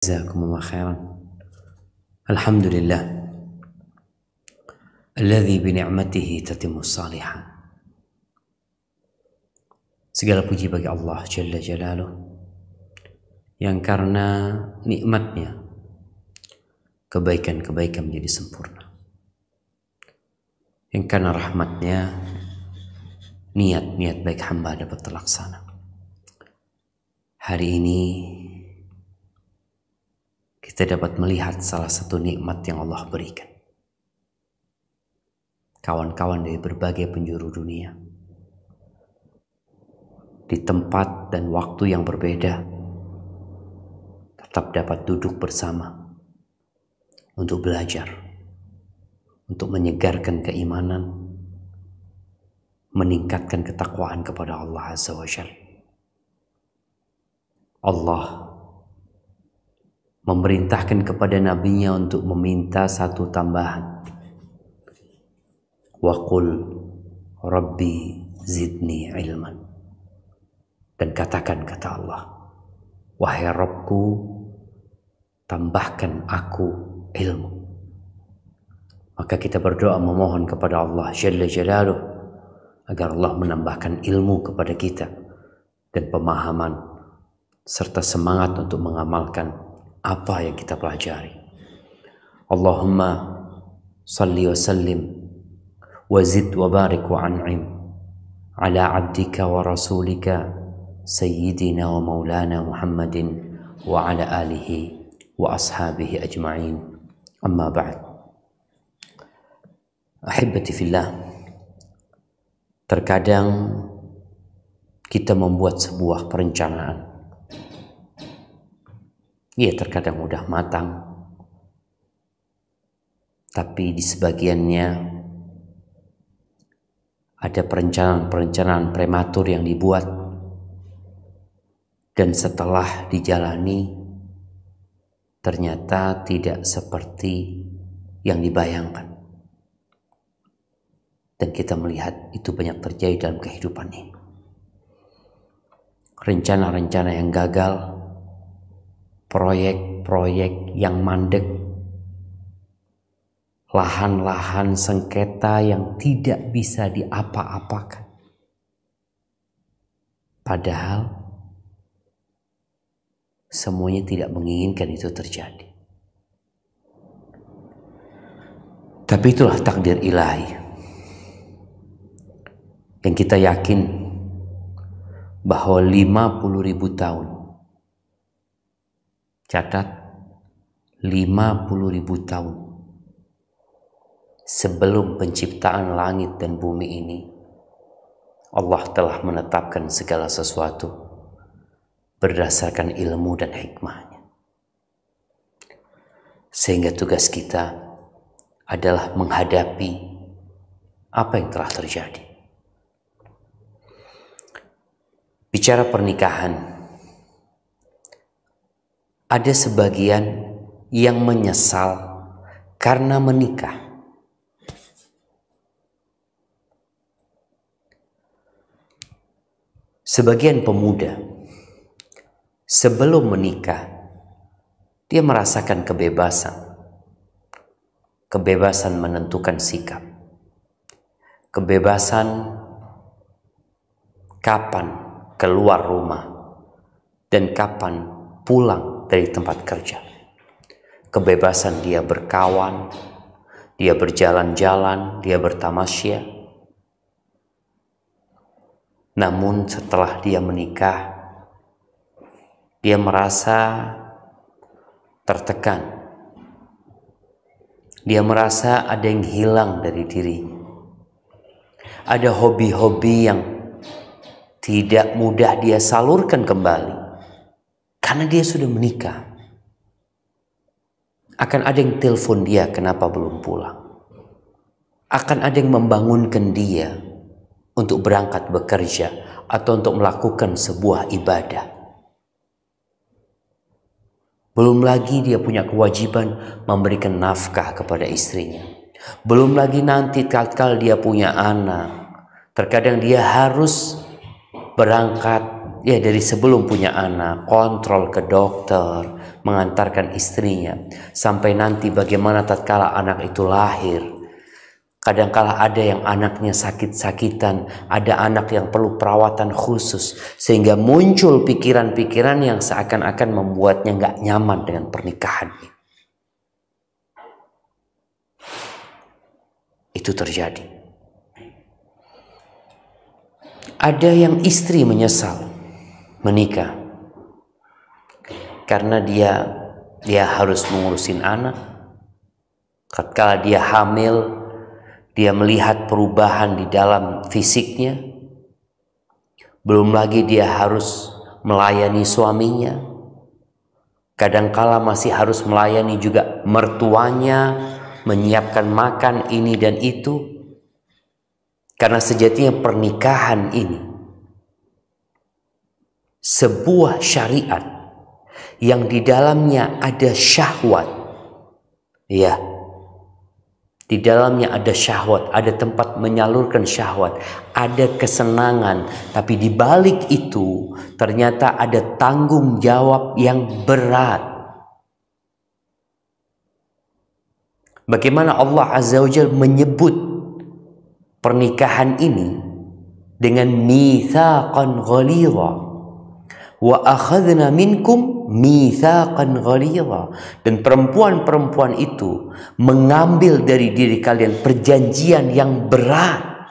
Jazakumullah khairan. Alhamdulillah alladzi bi ni'matihi tatimmus shalihan. Segala puji bagi Allah Jalla Jalaluh yang karena nikmatnya kebaikan-kebaikan menjadi sempurna, yang karena rahmatnya niat-niat baik hamba dapat terlaksana. Hari ini kita dapat melihat salah satu nikmat yang Allah berikan. Kawan-kawan dari berbagai penjuru dunia, di tempat dan waktu yang berbeda, tetap dapat duduk bersama untuk belajar, untuk menyegarkan keimanan, meningkatkan ketakwaan kepada Allah Azza wa Jalla. Allah memerintahkan kepada nabinya untuk meminta satu tambahan. Wa qul rabbi zidni ilman. Dan katakan, kata Allah, wahai Rabbku, tambahkan aku ilmu. Maka kita berdoa memohon kepada Allah Jalla Jalaluh agar Allah menambahkan ilmu kepada kita dan pemahaman serta semangat untuk mengamalkan apa yang kita pelajari. Allahumma salli wa sallim wa zid wa barik wa an'im ala abdika wa rasulika sayyidina wa maulana Muhammadin wa ala alihi wa ashabihi ajma'in. Amma ba'd. Ahibbati fillah, terkadang kita membuat sebuah perencanaan. Ya, terkadang mudah matang, tapi di sebagiannya ada perencanaan-perencanaan prematur yang dibuat, dan setelah dijalani ternyata tidak seperti yang dibayangkan. Dan kita melihat itu banyak terjadi dalam kehidupan ini. Rencana-rencana yang gagal, proyek-proyek yang mandek, lahan-lahan sengketa yang tidak bisa diapa-apakan. Padahal semuanya tidak menginginkan itu terjadi. Tapi itulah takdir ilahi. Yang kita yakin bahwa 50.000 tahun, catat 50.000 tahun sebelum penciptaan langit dan bumi ini, Allah telah menetapkan segala sesuatu berdasarkan ilmu dan hikmahnya. Sehingga tugas kita adalah menghadapi apa yang telah terjadi. Bicara pernikahan, ada sebagian yang menyesal karena menikah. Sebagian pemuda sebelum menikah, dia merasakan kebebasan. Kebebasan menentukan sikap. Kebebasan kapan keluar rumah dan kapan pulang dari tempat kerja. Kebebasan dia berkawan, dia berjalan-jalan, dia bertamasya. Namun setelah dia menikah, dia merasa tertekan. Dia merasa ada yang hilang dari dirinya. Ada hobi-hobi yang tidak mudah dia salurkan kembali karena dia sudah menikah. Akan ada yang telepon dia, kenapa belum pulang? Akan ada yang membangunkan dia untuk berangkat bekerja atau untuk melakukan sebuah ibadah. Belum lagi dia punya kewajiban memberikan nafkah kepada istrinya. Belum lagi nanti tatkala dia punya anak, terkadang dia harus berangkat ya dari sebelum punya anak, kontrol ke dokter, mengantarkan istrinya, sampai nanti bagaimana tatkala anak itu lahir. Kadangkala ada yang anaknya sakit-sakitan, ada anak yang perlu perawatan khusus, sehingga muncul pikiran-pikiran yang seakan-akan membuatnya nggak nyaman dengan pernikahan. Itu terjadi. Ada yang istri menyesal menikah karena dia harus mengurusin anak. Tatkala dia hamil, dia melihat perubahan di dalam fisiknya. Belum lagi dia harus melayani suaminya. Kadangkala masih harus melayani juga mertuanya, menyiapkan makan ini dan itu. Karena sejatinya pernikahan ini sebuah syariat yang di dalamnya ada syahwat. Ya, di dalamnya ada syahwat, ada tempat menyalurkan syahwat, ada kesenangan, tapi di balik itu ternyata ada tanggung jawab yang berat. Bagaimana Allah Azza wa Jalla menyebut pernikahan ini dengan mitsaqan ghalidha, wa akhadna minkum mitsaqan ghalidha, dan perempuan-perempuan itu mengambil dari diri kalian perjanjian yang berat.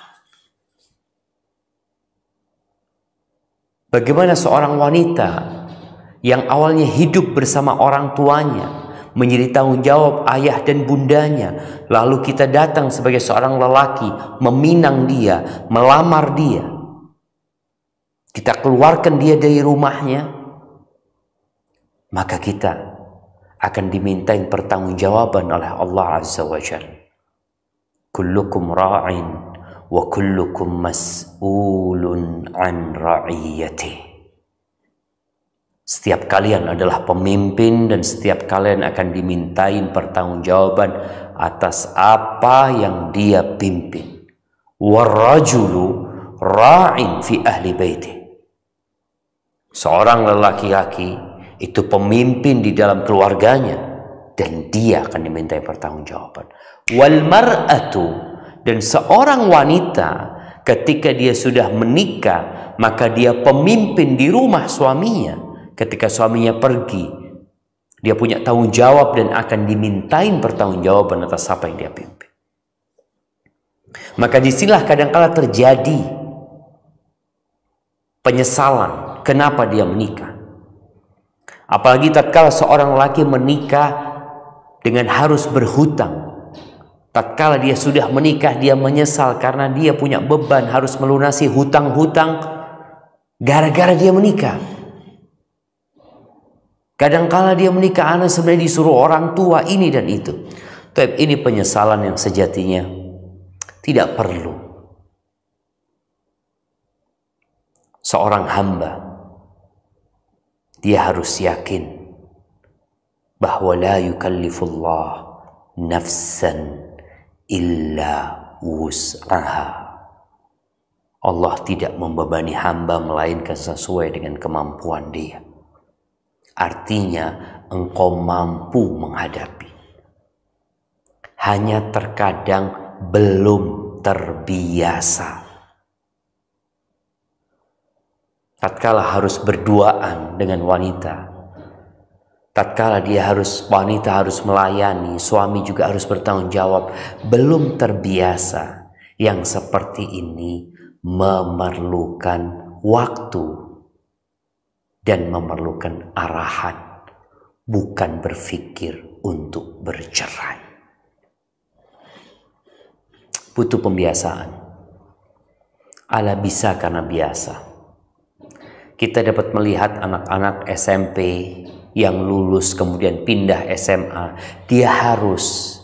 Bagaimana seorang wanita yang awalnya hidup bersama orang tuanya, menjadi tanggung jawab ayah dan bundanya, lalu kita datang sebagai seorang lelaki, meminang dia, melamar dia, kita keluarkan dia dari rumahnya, maka kita akan dimintain pertanggungjawaban oleh Allah Azza wa Jalla. Kullukum ra'in wa kullukum mas'ulun an ra'iyatih. Setiap kalian adalah pemimpin dan setiap kalian akan dimintain pertanggungjawaban atas apa yang dia pimpin. Warrajulu ra'in fi ahli baiti. Seorang lelaki-laki itu pemimpin di dalam keluarganya dan dia akan dimintai pertanggungjawaban. Wal mar'atu, dan seorang wanita ketika dia sudah menikah, maka dia pemimpin di rumah suaminya. Ketika suaminya pergi, dia punya tanggung jawab dan akan dimintain pertanggungjawaban atas apa yang dia pimpin. Maka disinilah kadangkala terjadi penyesalan kenapa dia menikah. Apalagi tatkala seorang laki menikah dengan harus berhutang. Tatkala dia sudah menikah, dia menyesal karena dia punya beban harus melunasi hutang-hutang gara-gara dia menikah. Kadangkala dia menikah, anak sebenarnya disuruh orang tua ini dan itu. Tapi ini penyesalan yang sejatinya tidak perlu. Seorang hamba, dia harus yakin bahwa la yukallifullah nafsan illa wus'aha. Allah tidak membebani hamba melainkan sesuai dengan kemampuan dia. Artinya engkau mampu menghadapi. Hanya terkadang belum terbiasa. Tatkala harus berduaan dengan wanita, tatkala wanita harus melayani, suami juga harus bertanggung jawab, belum terbiasa. Yang seperti ini memerlukan waktu dan memerlukan arahan, bukan berpikir untuk bercerai. Butuh pembiasaan. Ala bisa karena biasa. Kita dapat melihat anak-anak SMP yang lulus kemudian pindah SMA, dia harus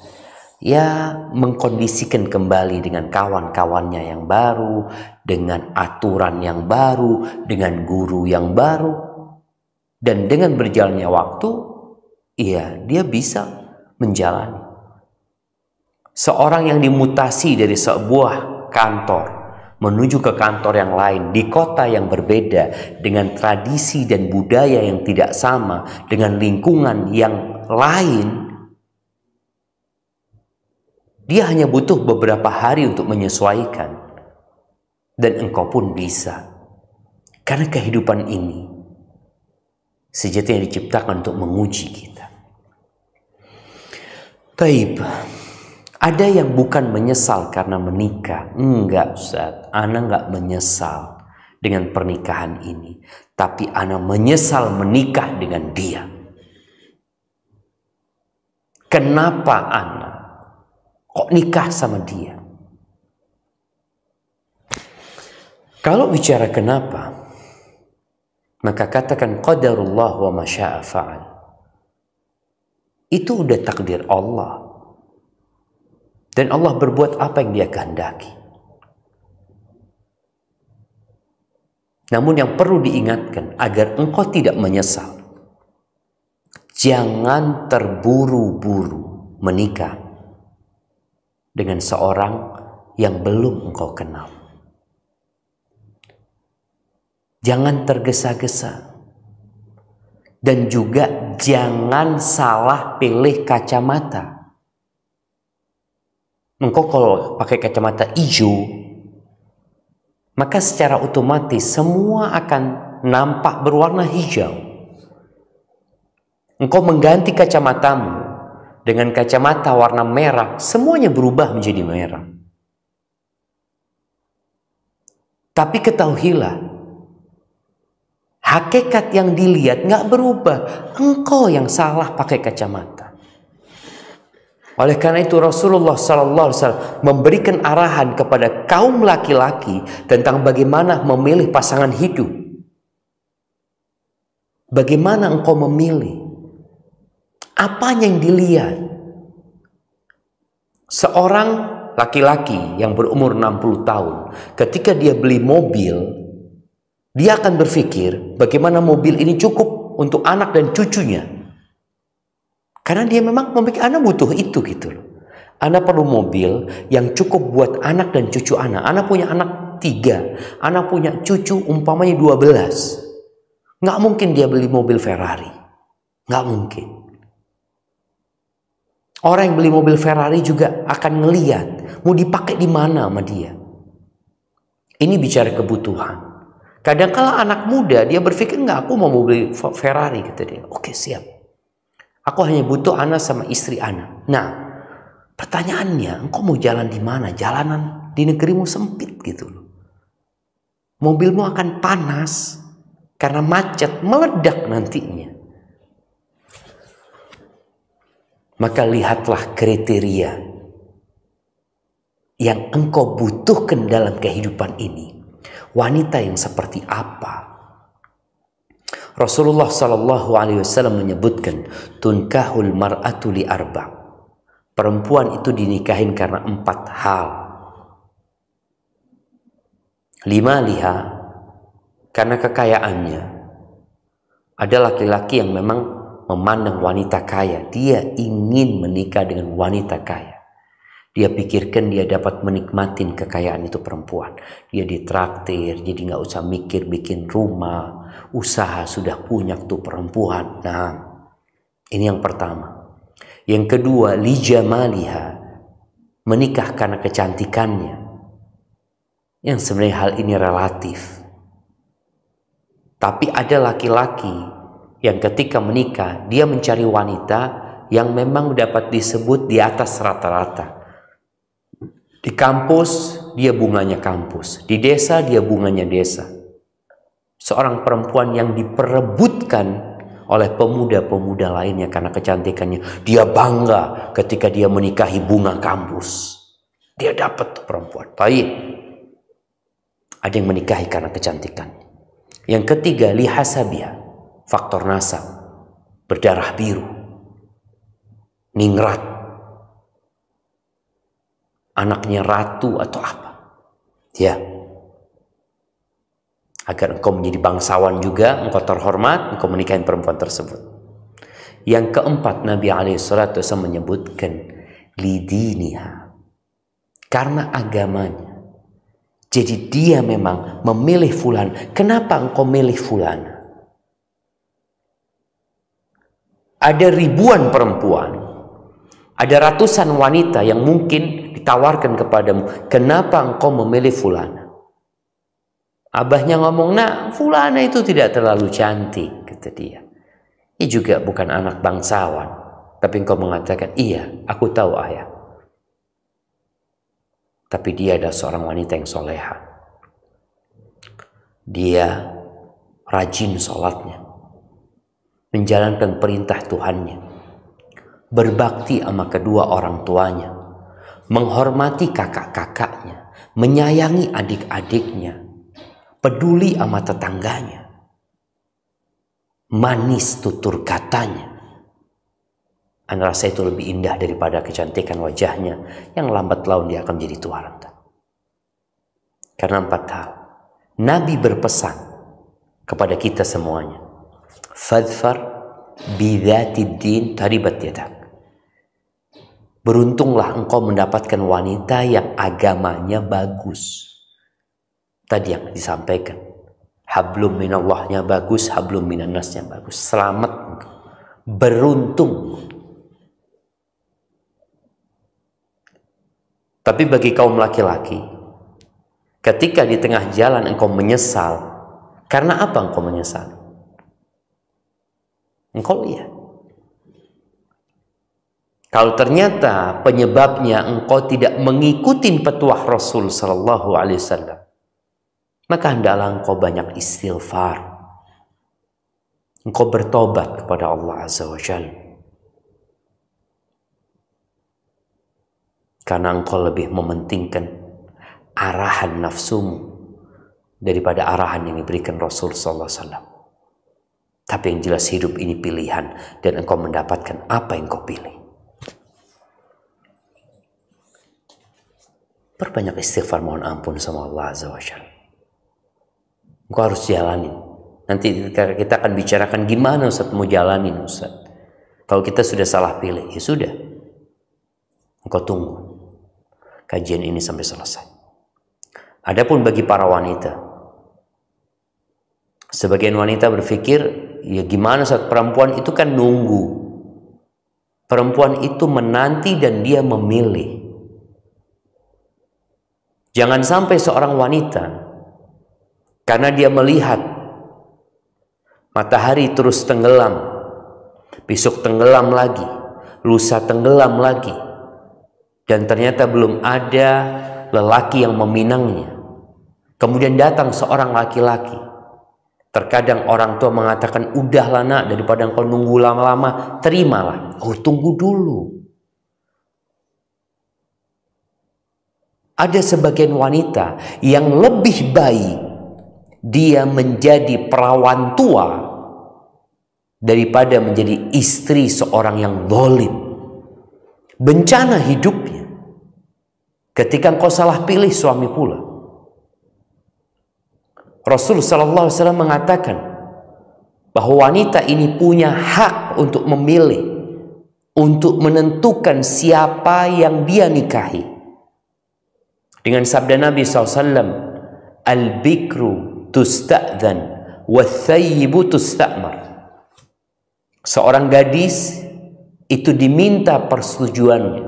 mengkondisikan kembali dengan kawan-kawannya yang baru, dengan aturan yang baru, dengan guru yang baru. Dan dengan berjalannya waktu, dia bisa menjalani. Seorang yang dimutasi dari sebuah kantor menuju ke kantor yang lain di kota yang berbeda, dengan tradisi dan budaya yang tidak sama, dengan lingkungan yang lain, dia hanya butuh beberapa hari untuk menyesuaikan. Dan engkau pun bisa. Karena kehidupan ini sejatinya diciptakan untuk menguji kita. Taib, ada yang bukan menyesal karena menikah. Enggak Ustaz, ana enggak menyesal dengan pernikahan ini. Tapi ana menyesal menikah dengan dia. Kenapa ana kok nikah sama dia? Kalau bicara kenapa, maka katakan qadarullah wa ma syaa fa'al. Itu udah takdir Allah. Dan Allah berbuat apa yang dia kehendaki. Namun yang perlu diingatkan agar engkau tidak menyesal, jangan terburu-buru menikah dengan seorang yang belum engkau kenal. Jangan tergesa-gesa. Dan juga jangan salah pilih kacamata. Engkau kalau pakai kacamata hijau, maka secara otomatis semua akan nampak berwarna hijau. Engkau mengganti kacamatamu dengan kacamata warna merah, semuanya berubah menjadi merah. Tapi ketahuilah, hakikat yang dilihat nggak berubah. Engkau yang salah pakai kacamata. Oleh karena itu Rasulullah SAW memberikan arahan kepada kaum laki-laki tentang bagaimana memilih pasangan hidup. Bagaimana engkau memilih? Apa yang dilihat? Seorang laki-laki yang berumur 60 tahun, ketika dia beli mobil, dia akan berpikir bagaimana mobil ini cukup untuk anak dan cucunya. Karena dia memang memikir, anak butuh itu gitu loh. Anak perlu mobil yang cukup buat anak dan cucu anak. Anak punya anak 3, anak punya cucu umpamanya 12. Nggak mungkin dia beli mobil Ferrari. Nggak mungkin. Orang yang beli mobil Ferrari juga akan ngeliat mau dipakai di mana sama dia. Ini bicara kebutuhan. Kadang-kala anak muda dia berpikir enggak, aku mau beli Ferrari, kata dia. Oke, siap. Aku hanya butuh anak sama istri anak. Nah, pertanyaannya, engkau mau jalan di mana? Jalanan di negerimu sempit gitu loh. Mobilmu akan panas karena macet, meledak nantinya. Maka lihatlah kriteria yang engkau butuhkan dalam kehidupan ini. Wanita yang seperti apa? Rasulullah SAW menyebutkan, tunkahul mar'atu li arba'. Perempuan itu dinikahin karena 4 hal. 5 liha, karena kekayaannya. Ada laki-laki yang memang memandang wanita kaya, dia ingin menikah dengan wanita kaya. Dia pikirkan dia dapat menikmatin kekayaan itu perempuan. Dia ditraktir, jadi nggak usah mikir bikin rumah, usaha sudah punya tuh perempuan. Nah, ini yang pertama. Yang kedua, li jamaliha, menikah karena kecantikannya. Yang sebenarnya hal ini relatif. Tapi ada laki-laki yang ketika menikah, dia mencari wanita yang memang dapat disebut di atas rata-rata. Di kampus, dia bunganya kampus. Di desa, dia bunganya desa. Seorang perempuan yang diperebutkan oleh pemuda-pemuda lainnya karena kecantikannya. Dia bangga ketika dia menikahi bunga kampus. Dia dapat tuh perempuan. Baik. Ada yang menikahi karena kecantikan. Yang ketiga, lihasabiha. Faktor nasab. Berdarah biru. Ningrat. Anaknya ratu atau apa. Ya. Agar engkau menjadi bangsawan juga, engkau terhormat, engkau menikahi perempuan tersebut. Yang keempat, Nabi SAW menyebutkan lidiniha, karena agamanya. Jadi dia memang memilih fulan. Kenapa engkau milih fulan? Ada ribuan perempuan, ada ratusan wanita yang mungkin ditawarkan kepadamu. Kenapa engkau memilih fulana? Abahnya ngomong, nah fulana itu tidak terlalu cantik, kata dia. Ia juga bukan anak bangsawan. Tapi engkau mengatakan, iya aku tahu ayah. Tapi dia adalah seorang wanita yang soleha. Dia rajin sholatnya, menjalankan perintah Tuhannya, berbakti sama kedua orang tuanya, menghormati kakak-kakaknya, menyayangi adik-adiknya, peduli sama tetangganya, manis tutur katanya. Anda rasa itu lebih indah daripada kecantikan wajahnya yang lambat laun dia akan jadi tua renta. Karena 4 hal Nabi berpesan kepada kita semuanya, fadfar bidzatid din taribat yadak. Beruntunglah engkau mendapatkan wanita yang agamanya bagus. Tadi yang disampaikan, hablum minallahnya bagus, hablum minannasnya bagus. Selamat engkau, beruntung. Tapi bagi kaum laki-laki, ketika di tengah jalan engkau menyesal, karena apa engkau menyesal? Engkau lihat, kalau ternyata penyebabnya engkau tidak mengikuti petuah Rasul Sallallahu Alaihi Wasallam, maka hendaklah engkau banyak istighfar, engkau bertobat kepada Allah Azza wa Jalla. Karena engkau lebih mementingkan arahan nafsumu daripada arahan yang diberikan Rasul Sallallahu Alaihi Wasallam. Tapi yang jelas hidup ini pilihan, dan engkau mendapatkan apa yang kau pilih. Perbanyak istighfar, mohon ampun sama Allah Azza wa Jalla. Engkau harus jalanin. Nanti kita akan bicarakan gimana Ustaz mau jalanin Ustaz. Kalau kita sudah salah pilih, ya sudah. Engkau tunggu kajian ini sampai selesai. Adapun bagi para wanita, sebagian wanita berpikir, ya gimana saat perempuan itu kan nunggu. Perempuan itu menanti dan dia memilih. Jangan sampai seorang wanita, karena dia melihat matahari terus tenggelam, besok tenggelam lagi, lusa tenggelam lagi, dan ternyata belum ada lelaki yang meminangnya. Kemudian datang seorang laki-laki. Terkadang orang tua mengatakan, udahlah nak, daripada engkau nunggu lama-lama, terimalah. Oh, tunggu dulu. Ada sebagian wanita yang lebih baik dia menjadi perawan tua daripada menjadi istri seorang yang zalim. Bencana hidupnya ketika engkau salah pilih suami pula. Rasul Sallallahu Alaihi Wasallam mengatakan bahwa wanita ini punya hak untuk memilih, untuk menentukan siapa yang dia nikahi. Dengan sabda Nabi SAW, al-bikru tusta'dhan wath-thayyibu tusta'mar. Seorang gadis itu diminta persetujuannya,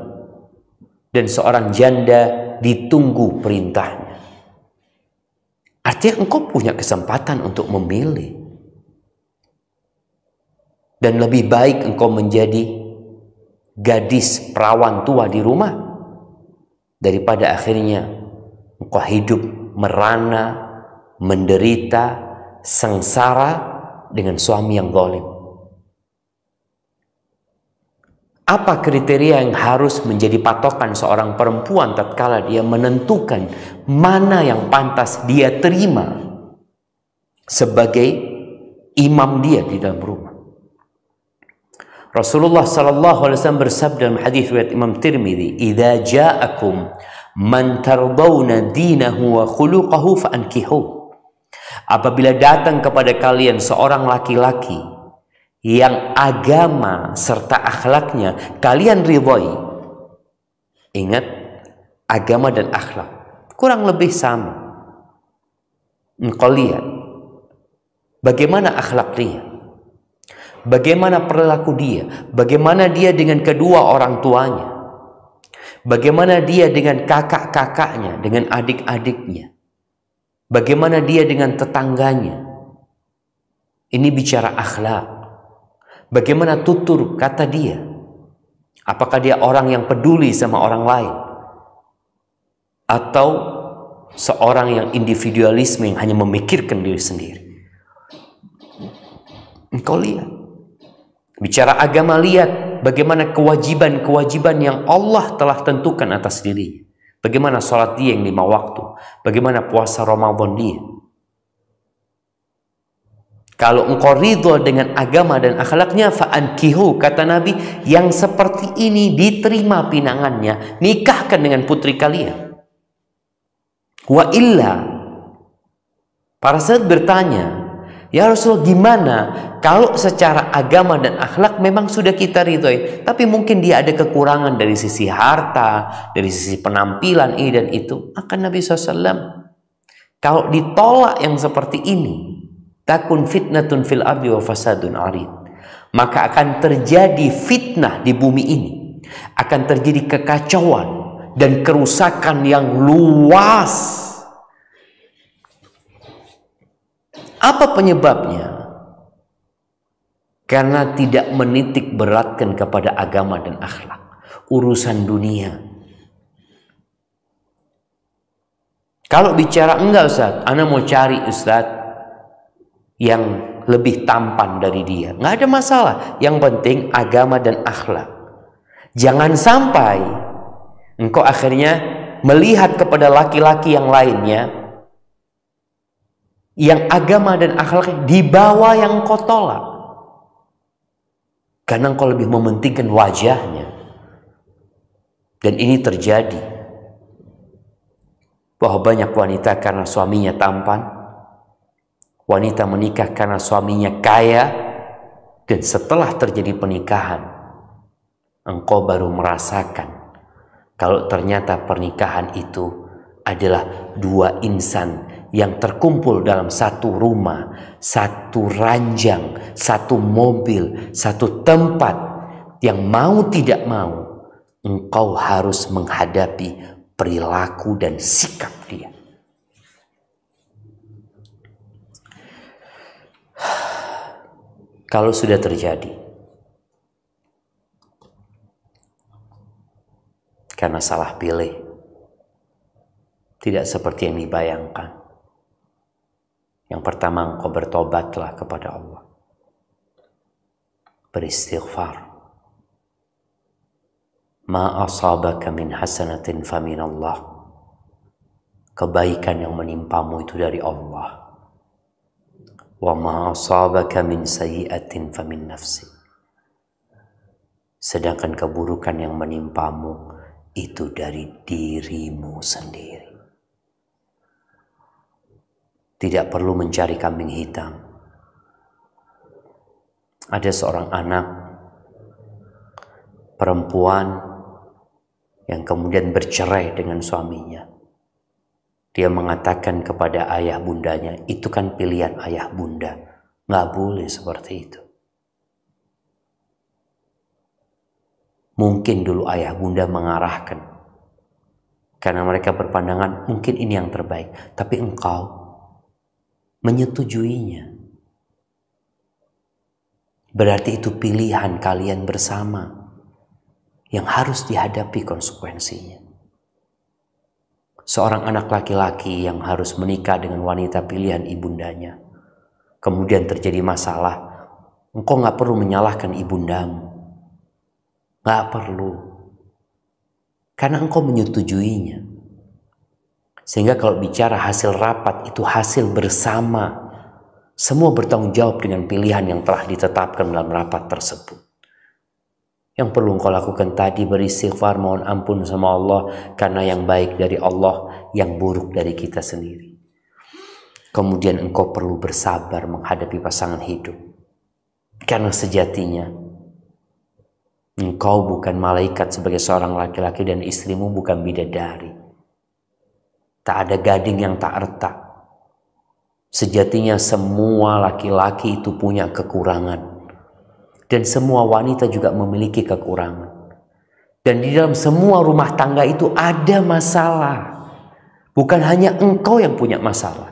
dan seorang janda ditunggu perintahnya. Artinya engkau punya kesempatan untuk memilih. Dan lebih baik engkau menjadi gadis perawan tua di rumah, daripada akhirnya engkau hidup merana, menderita, sengsara dengan suami yang zalim. Apa kriteria yang harus menjadi patokan seorang perempuan tatkala dia menentukan mana yang pantas dia terima sebagai imam dia di dalam rumah? Rasulullah sallallahu alaihi wasallam bersabda dalam hadis riwayat Imam Tirmidzi, "Idza ja'akum man tardawna dinahu wa khuluquhu fa'ankihu." Apabila datang kepada kalian seorang laki-laki yang agama serta akhlaknya kalian ridhoi. Ingat, agama dan akhlak kurang lebih sama. Engkau lihat bagaimana akhlak dia, bagaimana perilaku dia, bagaimana dia dengan kedua orang tuanya, bagaimana dia dengan kakak-kakaknya, dengan adik-adiknya, bagaimana dia dengan tetangganya. Ini bicara akhlak. Bagaimana tutur kata dia. Apakah dia orang yang peduli sama orang lain, atau seorang yang individualisme yang hanya memikirkan diri sendiri. Engkau lihat. Bicara agama, lihat bagaimana kewajiban-kewajiban yang Allah telah tentukan atas dirinya. Bagaimana sholat dia yang 5 waktu. Bagaimana puasa Ramadan dia. Kalau engkau ridho dengan agama dan akhlaknya, fa'ankihu, kata Nabi, yang seperti ini diterima pinangannya, nikahkan dengan putri kalian. Wa illa, para sahabat bertanya, ya Rasulullah, gimana kalau secara agama dan akhlak memang sudah kita ridhoi, tapi mungkin dia ada kekurangan dari sisi harta, dari sisi penampilan ini dan itu. Maka Nabi SAW, kalau ditolak yang seperti ini, takun fitnatun fil ardi wa fasadun arid, maka akan terjadi fitnah di bumi ini, akan terjadi kekacauan dan kerusakan yang luas. Apa penyebabnya? Karena tidak menitik beratkan kepada agama dan akhlak, urusan dunia. Kalau bicara enggak Ustaz, ana mau cari Ustaz yang lebih tampan dari dia, nggak ada masalah. Yang penting agama dan akhlak. Jangan sampai engkau akhirnya melihat kepada laki-laki yang lainnya yang agama dan akhlak di bawah yang engkau tolak, karena engkau lebih mementingkan wajahnya. Dan ini terjadi bahwa banyak wanita karena suaminya tampan, wanita menikah karena suaminya kaya, dan setelah terjadi pernikahan, engkau baru merasakan kalau ternyata pernikahan itu adalah dua insan yang terkumpul dalam satu rumah, satu ranjang, satu mobil, satu tempat, yang mau tidak mau engkau harus menghadapi perilaku dan sikap dia. Kalau sudah terjadi karena salah pilih, tidak seperti yang dibayangkan, yang pertama engkau bertobatlah kepada Allah, beristighfar. Ma asabaka min hasanatin famin Allah. Kebaikan yang menimpamu itu dari Allah. Wa ma asabaka min sayyi'atin famin nafsi. Sedangkan keburukan yang menimpamu itu dari dirimu sendiri. Tidak perlu mencari kambing hitam. Ada seorang anak perempuan yang kemudian bercerai dengan suaminya. Dia mengatakan kepada ayah bundanya, itu kan pilihan ayah bunda, nggak boleh seperti itu. Mungkin dulu ayah bunda mengarahkan, karena mereka berpandangan mungkin ini yang terbaik, tapi engkau menyetujuinya. Berarti itu pilihan kalian bersama yang harus dihadapi konsekuensinya. Seorang anak laki-laki yang harus menikah dengan wanita pilihan ibundanya, kemudian terjadi masalah, engkau nggak perlu menyalahkan ibundamu, nggak perlu, karena engkau menyetujuinya. Sehingga kalau bicara hasil rapat, itu hasil bersama, semua bertanggung jawab dengan pilihan yang telah ditetapkan dalam rapat tersebut. Yang perlu engkau lakukan tadi, beristighfar, mohon ampun sama Allah, karena yang baik dari Allah, yang buruk dari kita sendiri. Kemudian engkau perlu bersabar menghadapi pasangan hidup, karena sejatinya engkau bukan malaikat sebagai seorang laki-laki dan istrimu bukan bidadari. Tak ada gading yang tak retak. Sejatinya semua laki-laki itu punya kekurangan. Dan semua wanita juga memiliki kekurangan. Dan di dalam semua rumah tangga itu ada masalah. Bukan hanya engkau yang punya masalah.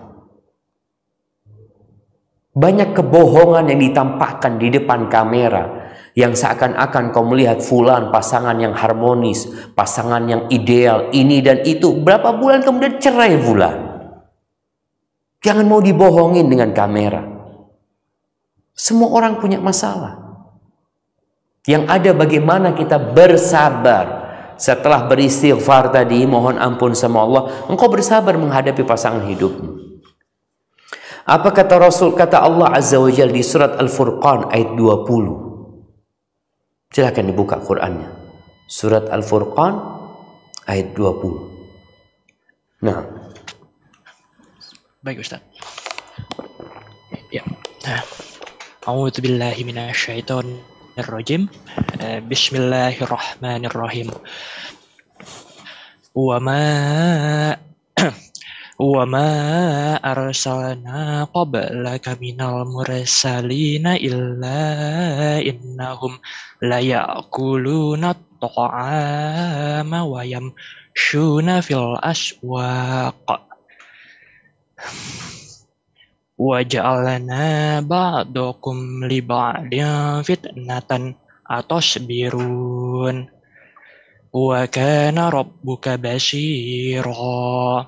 Banyak kebohongan yang ditampakkan di depan kamera, yang seakan-akan kau melihat fulan pasangan yang harmonis, pasangan yang ideal, ini dan itu. Berapa bulan kemudian cerai fulan. Jangan mau dibohongin dengan kamera. Semua orang punya masalah. Yang ada bagaimana kita bersabar. Setelah beristighfar tadi, mohon ampun sama Allah, engkau bersabar menghadapi pasangan hidupmu. Apa kata Rasul, kata Allah Azza wa Jalla di surat Al-Furqan ayat 20. Silakan dibuka Qur'annya. Surat Al-Furqan ayat 20. Nah. Baik Ustaz. Ya. A'udzu billahi minasyaitonir rajim. Bismillahirrahmanirrahim. Wa ma arsalna qablaka minal mursalina illa innahum la ya'kuluna at-ta'ama wa yamshuna fil aswaq wa ja'alna ba'dakum li ba'din fitnatan atasbirun wa kana rabbuka basira.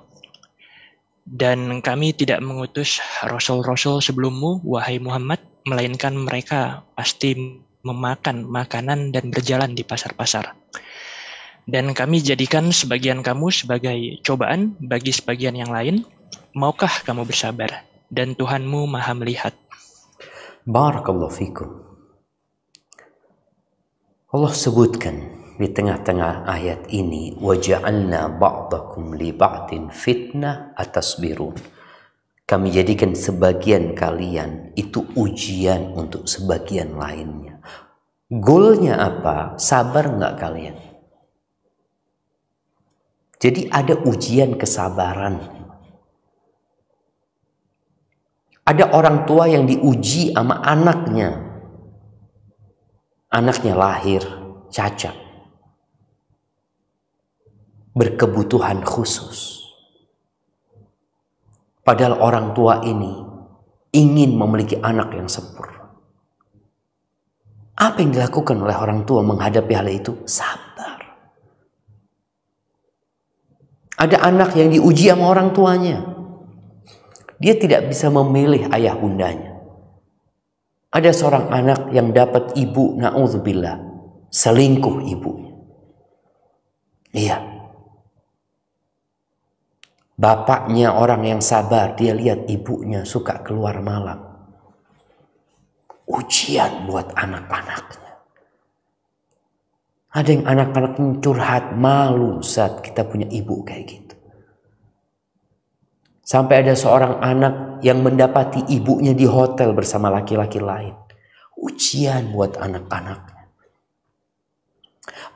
Dan kami tidak mengutus rasul-rasul sebelummu, wahai Muhammad, melainkan mereka pasti memakan makanan dan berjalan di pasar-pasar. Dan kami jadikan sebagian kamu sebagai cobaan bagi sebagian yang lain. Maukah kamu bersabar? Dan Tuhanmu maha melihat. Barakallahu fikum. Allah sebutkan di tengah-tengah ayat ini, waja'alna ba'dakum li ba'din fitnah atasbirun. Kami jadikan sebagian kalian itu ujian untuk sebagian lainnya. Goalnya apa? Sabar nggak kalian? Jadi ada ujian kesabaran. Ada orang tua yang diuji sama anaknya. Anaknya lahir cacat, berkebutuhan khusus. Padahal orang tua ini ingin memiliki anak yang sempurna. Apa yang dilakukan oleh orang tua menghadapi hal itu? Sabar. Ada anak yang diuji sama orang tuanya. Dia tidak bisa memilih ayah bundanya. Ada seorang anak yang dapat ibu, na'udzubillah, selingkuh ibunya. Iya. Bapaknya orang yang sabar, dia lihat ibunya suka keluar malam. Ujian buat anak-anaknya. Ada yang anak-anak curhat, malu saat kita punya ibu kayak gitu. Sampai ada seorang anak yang mendapati ibunya di hotel bersama laki-laki lain. Ujian buat anak-anaknya.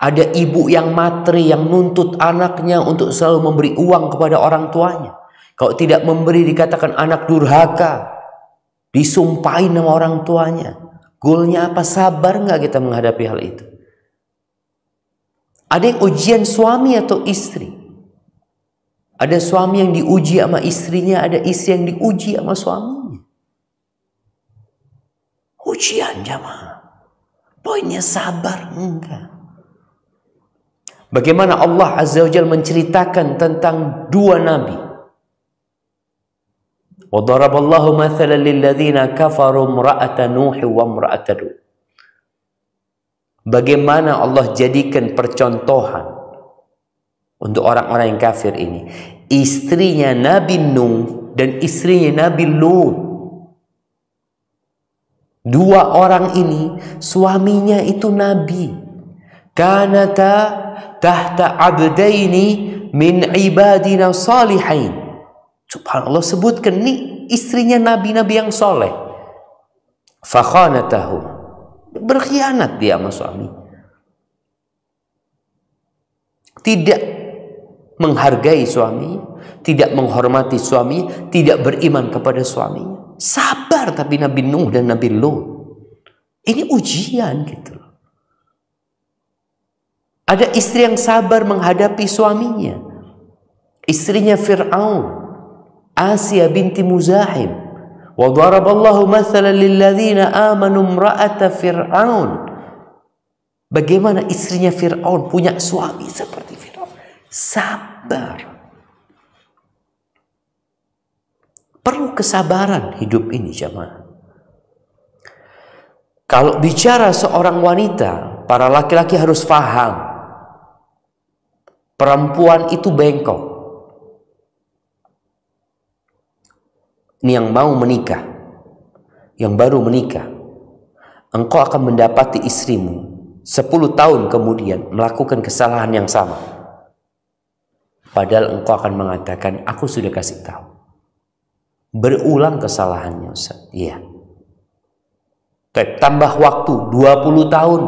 Ada ibu yang materi yang nuntut anaknya untuk selalu memberi uang kepada orang tuanya. Kalau tidak memberi dikatakan anak durhaka. Disumpahin sama orang tuanya. Goalnya apa? Sabar nggak kita menghadapi hal itu? Ada yang ujian suami atau istri. Ada suami yang diuji sama istrinya, ada istri yang diuji sama suaminya. Ujian jamaah. Poinnya sabar enggak. Bagaimana Allah Azza wa Jalla menceritakan tentang dua nabi. Wa daraballahu mathalan lil ladzina kafaru imra'ata Nuh wa imra'ata Lut. Bagaimana Allah jadikan percontohan untuk orang-orang yang kafir ini. Istrinya Nabi Nuh dan istrinya Nabi Lut. Dua orang ini suaminya itu nabi. Kanata tahta abdaini min ibadina salihain. Subhanallah, sebutkan nih istrinya nabi-nabi yang soleh. Fakhanatahu, berkhianat dia sama suami. Tidak menghargai suami, tidak menghormati suami, tidak beriman kepada suaminya. Sabar tapi Nabi Nuh dan Nabi Lut. Ini ujian gitu. Ada istri yang sabar menghadapi suaminya. Istrinya Fir'aun, Asia binti Muzahim. Wa daraballahu mathalan lilladzina amanu imra'ata Fir'aun. Bagaimana istrinya Fir'aun punya suami seperti Fir'aun. Sabar. Perlu kesabaran hidup ini jemaah. Kalau bicara seorang wanita, para laki-laki harus paham. Perempuan itu bengkok. Ini yang mau menikah, yang baru menikah. Engkau akan mendapati istrimu 10 tahun kemudian melakukan kesalahan yang sama. Padahal engkau akan mengatakan, aku sudah kasih tahu. Berulang kesalahannya Ustaz. Iya. Tambah waktu 20 tahun.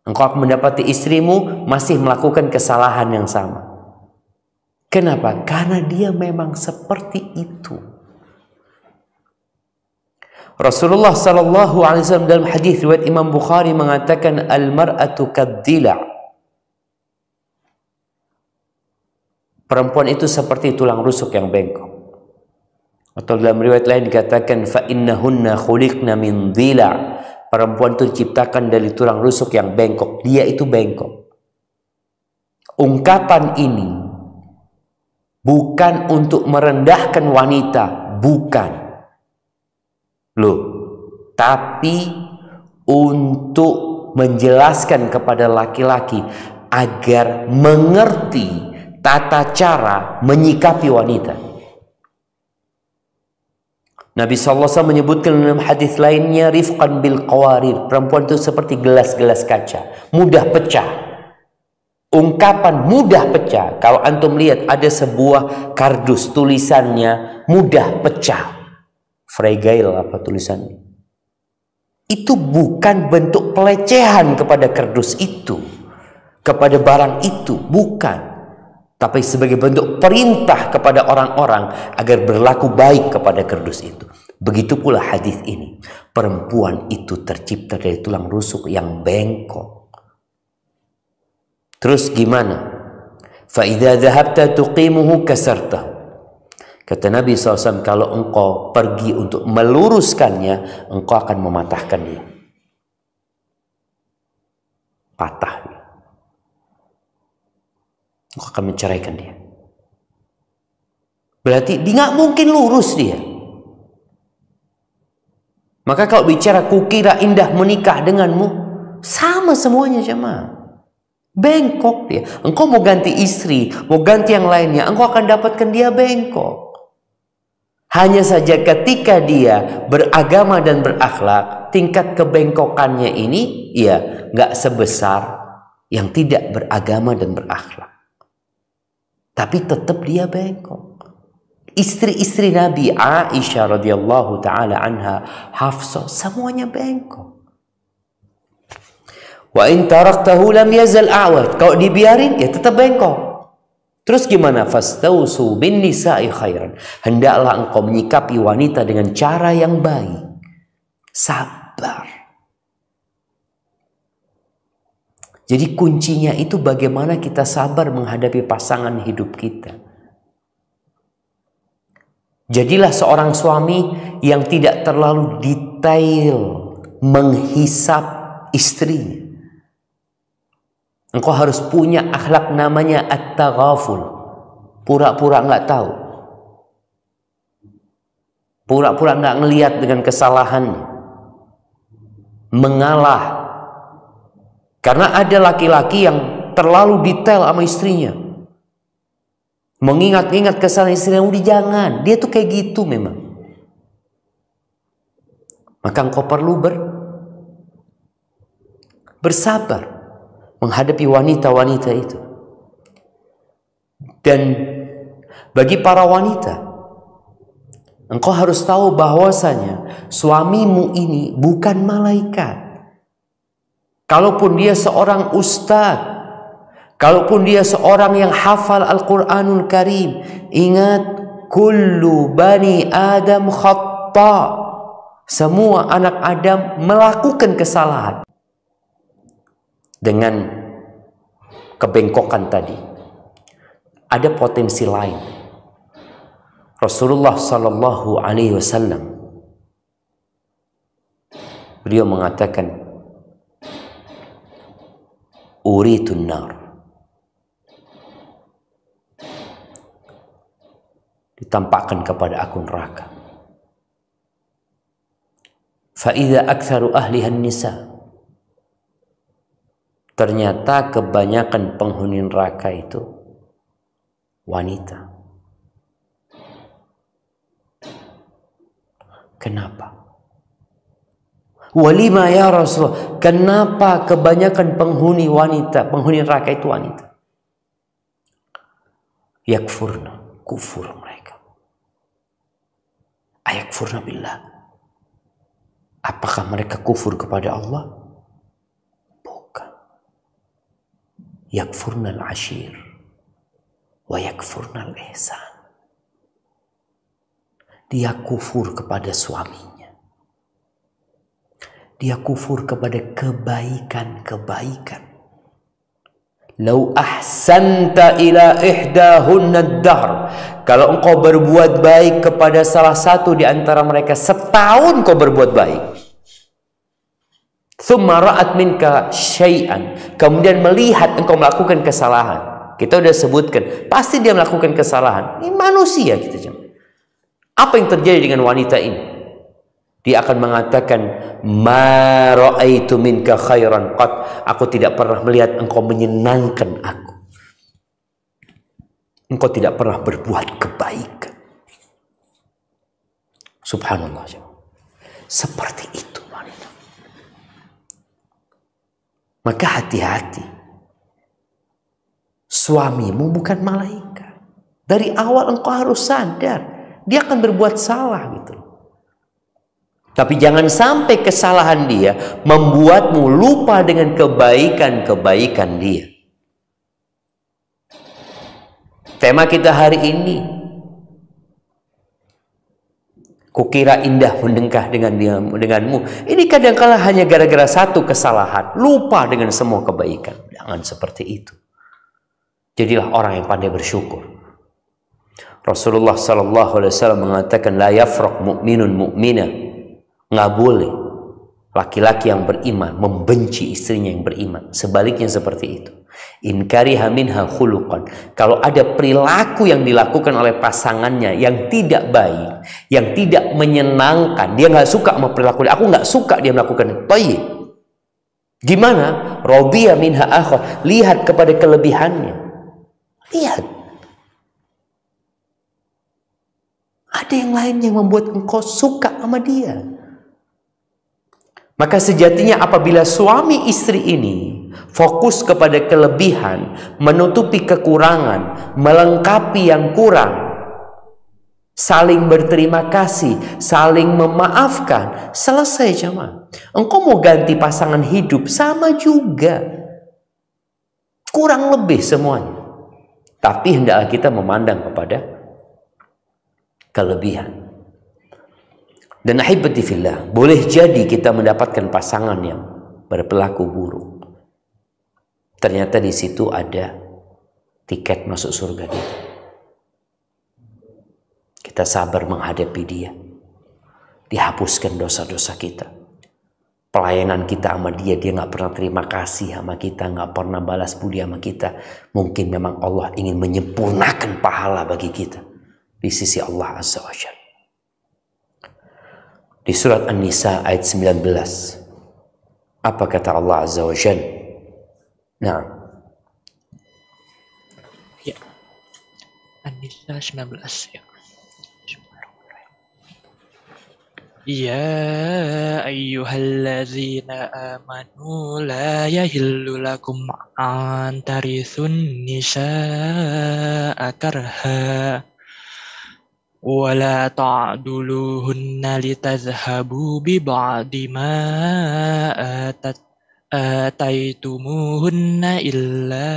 Engkau akan mendapati istrimu masih melakukan kesalahan yang sama. Kenapa? Karena dia memang seperti itu. Rasulullah sallallahu alaihi wasallam dalam hadis riwayat Imam Bukhari mengatakan al-mar'atu kad-dila'. Perempuan itu seperti tulang rusuk yang bengkok. Atau dalam riwayat lain dikatakan fa innahunna khuliqna min dhila'. Perempuan itu diciptakan dari tulang rusuk yang bengkok. Dia itu bengkok. Ungkapan ini bukan untuk merendahkan wanita, bukan. Loh, tapi untuk menjelaskan kepada laki-laki agar mengerti tata cara menyikapi wanita. Nabi SAW menyebutkan dalam hadis lainnya, rifqan bil qawarir. Perempuan itu seperti gelas-gelas kaca, mudah pecah. Ungkapan mudah pecah. Kalau antum lihat ada sebuah kardus tulisannya mudah pecah. Fragile apa tulisannya? Itu bukan bentuk pelecehan kepada kardus itu, kepada barang itu, bukan. Tapi sebagai bentuk perintah kepada orang-orang agar berlaku baik kepada kardus itu. Begitu pula hadis ini. Perempuan itu tercipta dari tulang rusuk yang bengkok. Terus gimana? Fa idza dhahabta tuqimuhu kasartahu. Kata Nabi SAW, kalau engkau pergi untuk meluruskannya, engkau akan mematahkan dia. Patah. Engkau akan menceraikan dia. Berarti dia nggak mungkin lurus dia. Maka kalau bicara kukira indah menikah denganmu, sama semuanya jemaah. Bengkok dia. Engkau mau ganti istri, mau ganti yang lainnya, engkau akan dapatkan dia bengkok. Hanya saja ketika dia beragama dan berakhlak, tingkat kebengkokannya ini ya nggak sebesar yang tidak beragama dan berakhlak. Tapi tetap dia bengkok. Istri-istri Nabi, Aisyah radhiyallahu taala anha, Hafsah, semuanya bengkok. Wa in taraktahu lam yazal a'wad. Kalau dibiarin ya tetap bengkok. Terus gimana? Fastausu bin nisa'i khairan. Hendaklah engkau menyikapi wanita dengan cara yang baik. Sabar. Jadi kuncinya itu bagaimana kita sabar menghadapi pasangan hidup kita. Jadilah seorang suami yang tidak terlalu detail menghisap istrinya. Engkau harus punya akhlak namanya at-taghaful. Pura-pura nggak tahu. Pura-pura nggak ngelihat dengan kesalahannya. Mengalah. Karena ada laki-laki yang terlalu detail sama istrinya. Mengingat-ingat kesalahan istrinya, udah jangan. Dia tuh kayak gitu memang. Maka engkau perlu bersabar menghadapi wanita-wanita itu. Dan bagi para wanita, engkau harus tahu bahwasanya suamimu ini bukan malaikat. Kalaupun dia seorang ustadz, Kalaupun dia seorang yang hafal Al-Quranul Karim, ingat, kullu bani Adam khata. Semua anak Adam melakukan kesalahan. Dengan kebengkokan tadi, ada potensi lain. Rasulullah Sallallahu Alaihi Wasallam, beliau mengatakan, uritun nar, ditampakkan kepada aku neraka. Fa idza aktsaru ahliha nisa, ternyata kebanyakan penghuni neraka itu wanita. Kenapa? Walima ya Rasulullah, kenapa kebanyakan penghuni neraka itu wanita? Yakfurna, kufur mereka. Ayakfurna billah. Apakah mereka kufur kepada Allah? Bukan. Yakfurna al-ashir wa yakfurna al-ihsan. Dia kufur kepada suaminya. Dia kufur kepada kebaikan-kebaikan. Lau ahsanta ila ihdahunna ad-dahr. Kalau engkau berbuat baik kepada salah satu di antara mereka, setahun kau berbuat baik. Thumma ra'at minka syai'an. Kemudian melihat engkau melakukan kesalahan. Kita sudah sebutkan, pasti dia melakukan kesalahan. Ini manusia kita jemaah. Apa yang terjadi dengan wanita ini? Dia akan mengatakan, ma ra'aitu minka khairan qat. Aku tidak pernah melihat engkau menyenangkan aku. Engkau tidak pernah berbuat kebaikan. Subhanallah. Seperti itu wanita. Maka hati-hati. Suamimu bukan malaikat. Dari awal engkau harus sadar. Dia akan berbuat salah gitu. Tapi jangan sampai kesalahan dia membuatmu lupa dengan kebaikan-kebaikan dia. Tema kita hari ini, kukira indah mendengkah denganmu. Ini kadang-kala hanya gara-gara satu kesalahan, lupa dengan semua kebaikan. Jangan seperti itu. Jadilah orang yang pandai bersyukur. Rasulullah Sallallahu Alaihi Wasallam mengatakan, la yafraq mu'minun mu'mina. Nggak boleh laki-laki yang beriman membenci istrinya yang beriman. Sebaliknya seperti itu. In kariha minha khuluqan. Kalau ada perilaku yang dilakukan oleh pasangannya yang tidak baik, yang tidak menyenangkan, dia nggak suka sama perilaku dia. Aku nggak suka dia melakukan itu. Tayyib. Gimana? Robiya minha akhar. Lihat kepada kelebihannya. Lihat. Ada yang lain yang membuat engkau suka sama dia. Maka sejatinya apabila suami istri ini fokus kepada kelebihan, menutupi kekurangan, melengkapi yang kurang, saling berterima kasih, saling memaafkan, selesai jemaah. Engkau mau ganti pasangan hidup, sama juga. Kurang lebih semuanya. Tapi hendaklah kita memandang kepada kelebihan. Dan ahibati fillah, boleh jadi kita mendapatkan pasangan yang berperilaku buruk. Ternyata di situ ada tiket masuk surga kita. Kita sabar menghadapi dia. Dihapuskan dosa-dosa kita. Pelayanan kita sama dia, dia nggak pernah terima kasih sama kita, nggak pernah balas budi sama kita. Mungkin memang Allah ingin menyempurnakan pahala bagi kita di sisi Allah Azza wa Jalla. Di surat An-Nisa ayat 19. Apa kata Allah Azza wa Jalla? Nah. Ya. An-Nisa 19 ya. Ya ayyuhallazina amanu la yahillu lakum an tarithun nisaa karha wala ta'duluhunna litazhabu bi ba'di ma ataitumuhunna illa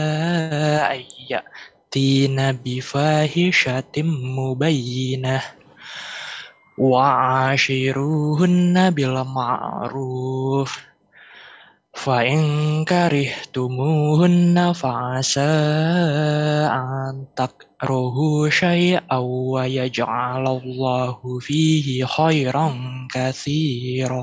ayyatina bifahishatim mubayyinah wa ashiruhunna bil ma'ruf fa in karihtumuhunna fa'asa an takrahu syai'aw wa yaj'alallahu fihi khairan katsira.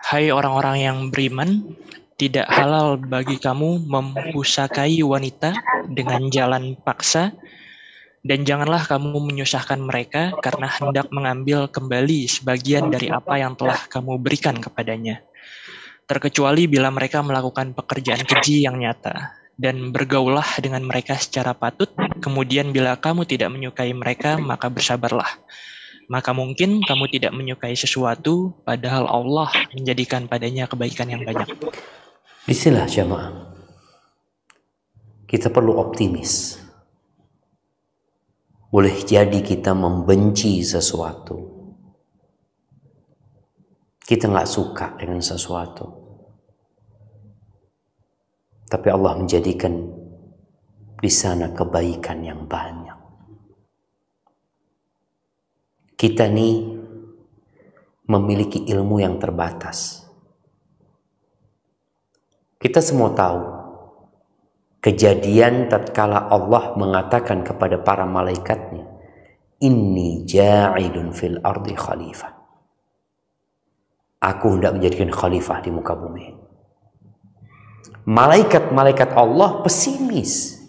Hai orang-orang yang beriman, tidak halal bagi kamu mempusakai wanita dengan jalan paksa, dan janganlah kamu menyusahkan mereka karena hendak mengambil kembali sebagian dari apa yang telah kamu berikan kepadanya, terkecuali bila mereka melakukan pekerjaan keji yang nyata. Dan bergaullah dengan mereka secara patut, kemudian bila kamu tidak menyukai mereka, maka bersabarlah. Maka mungkin kamu tidak menyukai sesuatu, padahal Allah menjadikan padanya kebaikan yang banyak. Disinilah jamaah, kita perlu optimis. Boleh jadi kita membenci sesuatu, kita nggak suka dengan sesuatu, tapi Allah menjadikan di sana kebaikan yang banyak. Kita nih memiliki ilmu yang terbatas. Kita semua tahu kejadian tatkala Allah mengatakan kepada para malaikatnya, inni ja'ilun fil ardi khalifah. Aku hendak menjadikan khalifah di muka bumi. Malaikat-malaikat Allah pesimis.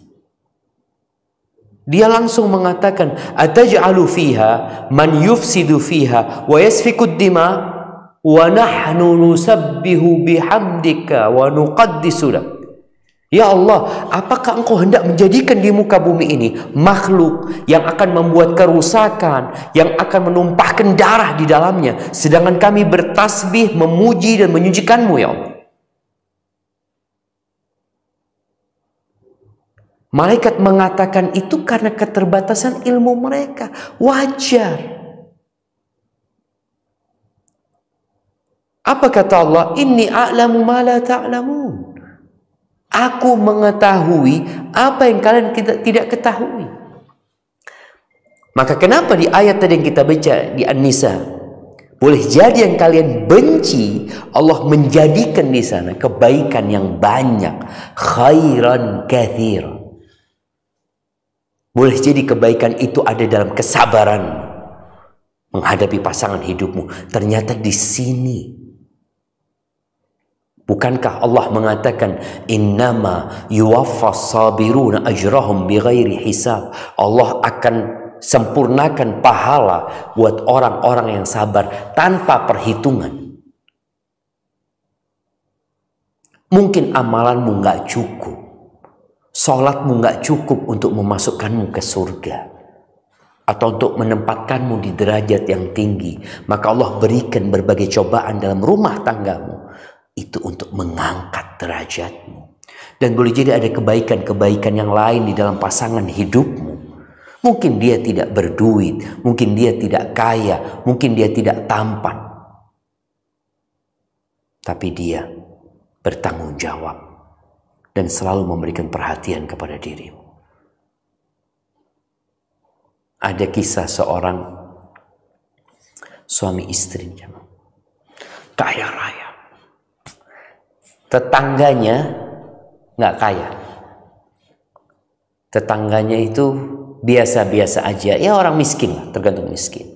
Dia langsung mengatakan, ataj'alu fiha man yufsidu fiha wa yasfikud dima wa nahnu nusabbihu bihamdika wa nuqaddisu lak. Ya Allah, apakah engkau hendak menjadikan di muka bumi ini makhluk yang akan membuat kerusakan, yang akan menumpahkan darah di dalamnya, sedangkan kami bertasbih, memuji dan menyucikanmu ya Allah. Malaikat mengatakan itu karena keterbatasan ilmu mereka. Wajar. Apa kata Allah? Inni a'lamu ma la ta'lamun. Aku mengetahui apa yang kalian tidak ketahui. Maka kenapa di ayat tadi yang kita baca di An-Nisa, boleh jadi yang kalian benci, Allah menjadikan di sana kebaikan yang banyak, khairan katsira. Boleh jadi kebaikan itu ada dalam kesabaran menghadapi pasangan hidupmu. Ternyata di sini. Bukankah Allah mengatakan innama yuwaffas sabiruna ajrahum bighairi hisab. Allah akan sempurnakan pahala buat orang-orang yang sabar tanpa perhitungan. Mungkin amalanmu nggak cukup. Salatmu nggak cukup untuk memasukkanmu ke surga atau untuk menempatkanmu di derajat yang tinggi, maka Allah berikan berbagai cobaan dalam rumah tanggamu itu untuk mengangkat derajatmu. Dan boleh jadi ada kebaikan-kebaikan yang lain di dalam pasangan hidupmu. Mungkin dia tidak berduit, mungkin dia tidak kaya, mungkin dia tidak tampan, tapi dia bertanggung jawab dan selalu memberikan perhatian kepada dirimu. Ada kisah seorang suami istri kaya raya. Tetangganya nggak kaya. Tetangganya itu biasa-biasa aja. Ya orang miskin lah, tergantung miskin.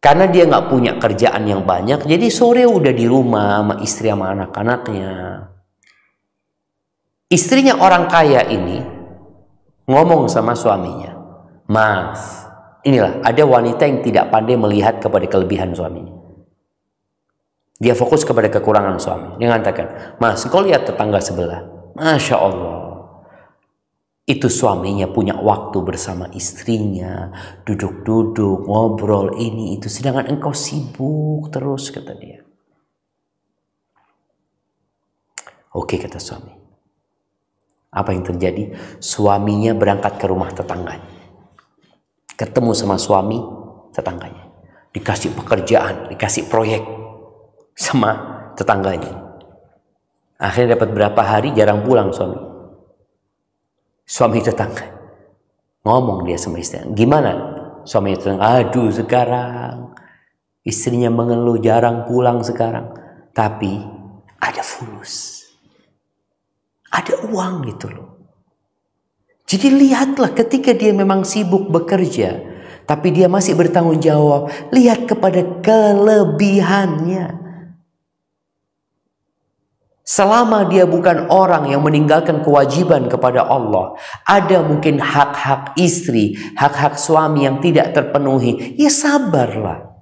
Karena dia nggak punya kerjaan yang banyak, jadi sore udah di rumah sama istri sama anak-anaknya. Istrinya orang kaya ini ngomong sama suaminya, Mas, inilah ada wanita yang tidak pandai melihat kepada kelebihan suaminya. Dia fokus kepada kekurangan suami. Dia mengatakan, Mas, kau lihat tetangga sebelah. Masya Allah. Itu suaminya punya waktu bersama istrinya. Duduk-duduk, ngobrol ini itu. Sedangkan engkau sibuk terus, kata dia. Oke, kata suami. Apa yang terjadi? Suaminya berangkat ke rumah tetangganya. Ketemu sama suami tetangganya. dikasih pekerjaan, dikasih proyek sama tetangganya. Akhirnya dapat berapa hari jarang pulang suami tetangga. Ngomong dia sama istrinya, gimana? Suami tetangga, aduh sekarang istrinya mengeluh jarang pulang sekarang. Tapi ada fulus, ada uang gitu loh. Jadi lihatlah ketika dia memang sibuk bekerja, tapi dia masih bertanggung jawab. Lihat kepada kelebihannya. Selama dia bukan orang yang meninggalkan kewajiban kepada Allah, ada mungkin hak-hak istri, hak-hak suami yang tidak terpenuhi, ya sabarlah.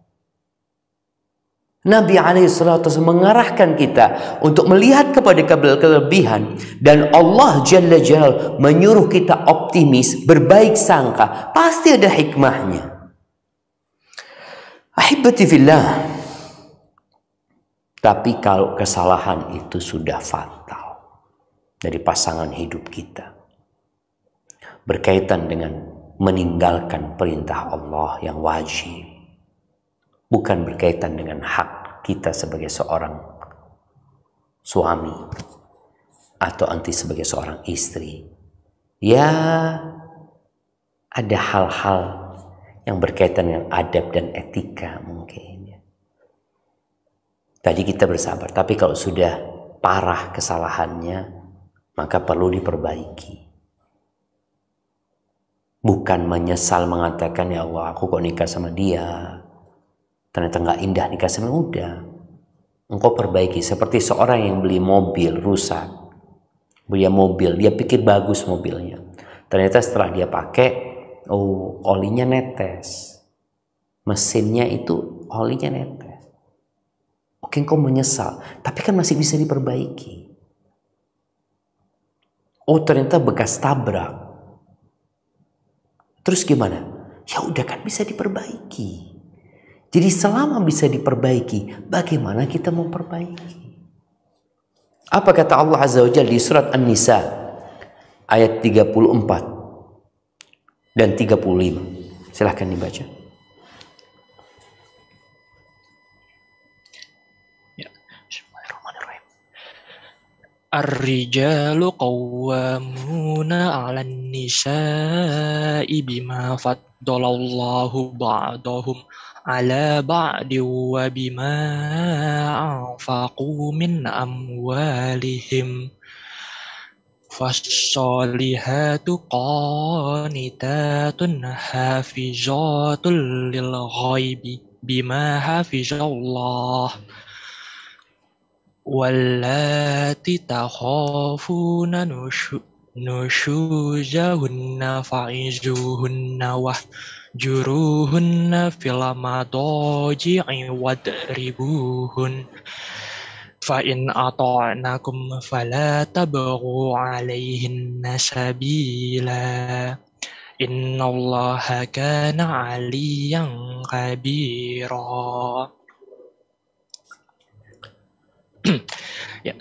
Nabi SAW mengarahkan kita untuk melihat kepada kelebihan, dan Allah Jalla Jalal menyuruh kita optimis, berbaik sangka. Pasti ada hikmahnya. Ahibati fillah. Tapi kalau kesalahan itu sudah fatal dari pasangan hidup kita, berkaitan dengan meninggalkan perintah Allah yang wajib, bukan berkaitan dengan hak kita sebagai seorang suami atau anti sebagai seorang istri. Ya, ada hal-hal yang berkaitan dengan adab dan etika mungkin. Tadi kita bersabar, tapi kalau sudah parah kesalahannya, maka perlu diperbaiki. Bukan menyesal mengatakan, ya Allah, aku kok nikah sama dia, ternyata nggak indah nikah sama. Udah, engkau perbaiki. Seperti seorang yang beli mobil rusak, beli mobil, dia pikir bagus mobilnya, ternyata setelah dia pakai, oh olinya netes, mesinnya itu olinya netes. Oke, engkau menyesal, tapi kan masih bisa diperbaiki. Oh ternyata bekas tabrak, terus gimana? Ya udah kan bisa diperbaiki. Jadi selama bisa diperbaiki, bagaimana kita memperbaiki? Apa kata Allah Azza wa Jalla di surat An-Nisa ayat 34 dan 35? Silahkan dibaca. Ya, Bismillahirrahmanirrahim. Ar-rijalu qawwamuna 'alan nisa'i bima faddalallahu ba'dahum ala ba'di wa bima anfaqu min amwalihim. Fassolihatu qanitatun hafizatul lil ghaibi bima hafizallah. Wallati takhafuna nushuzahunna fa'izuhunna wahjuruhunna fil madaji'i wadribuhun. Fa'in ata'nakum fala tabghu 'alaihinna sabila. Innallaha kana 'aliyan kabira. Ya,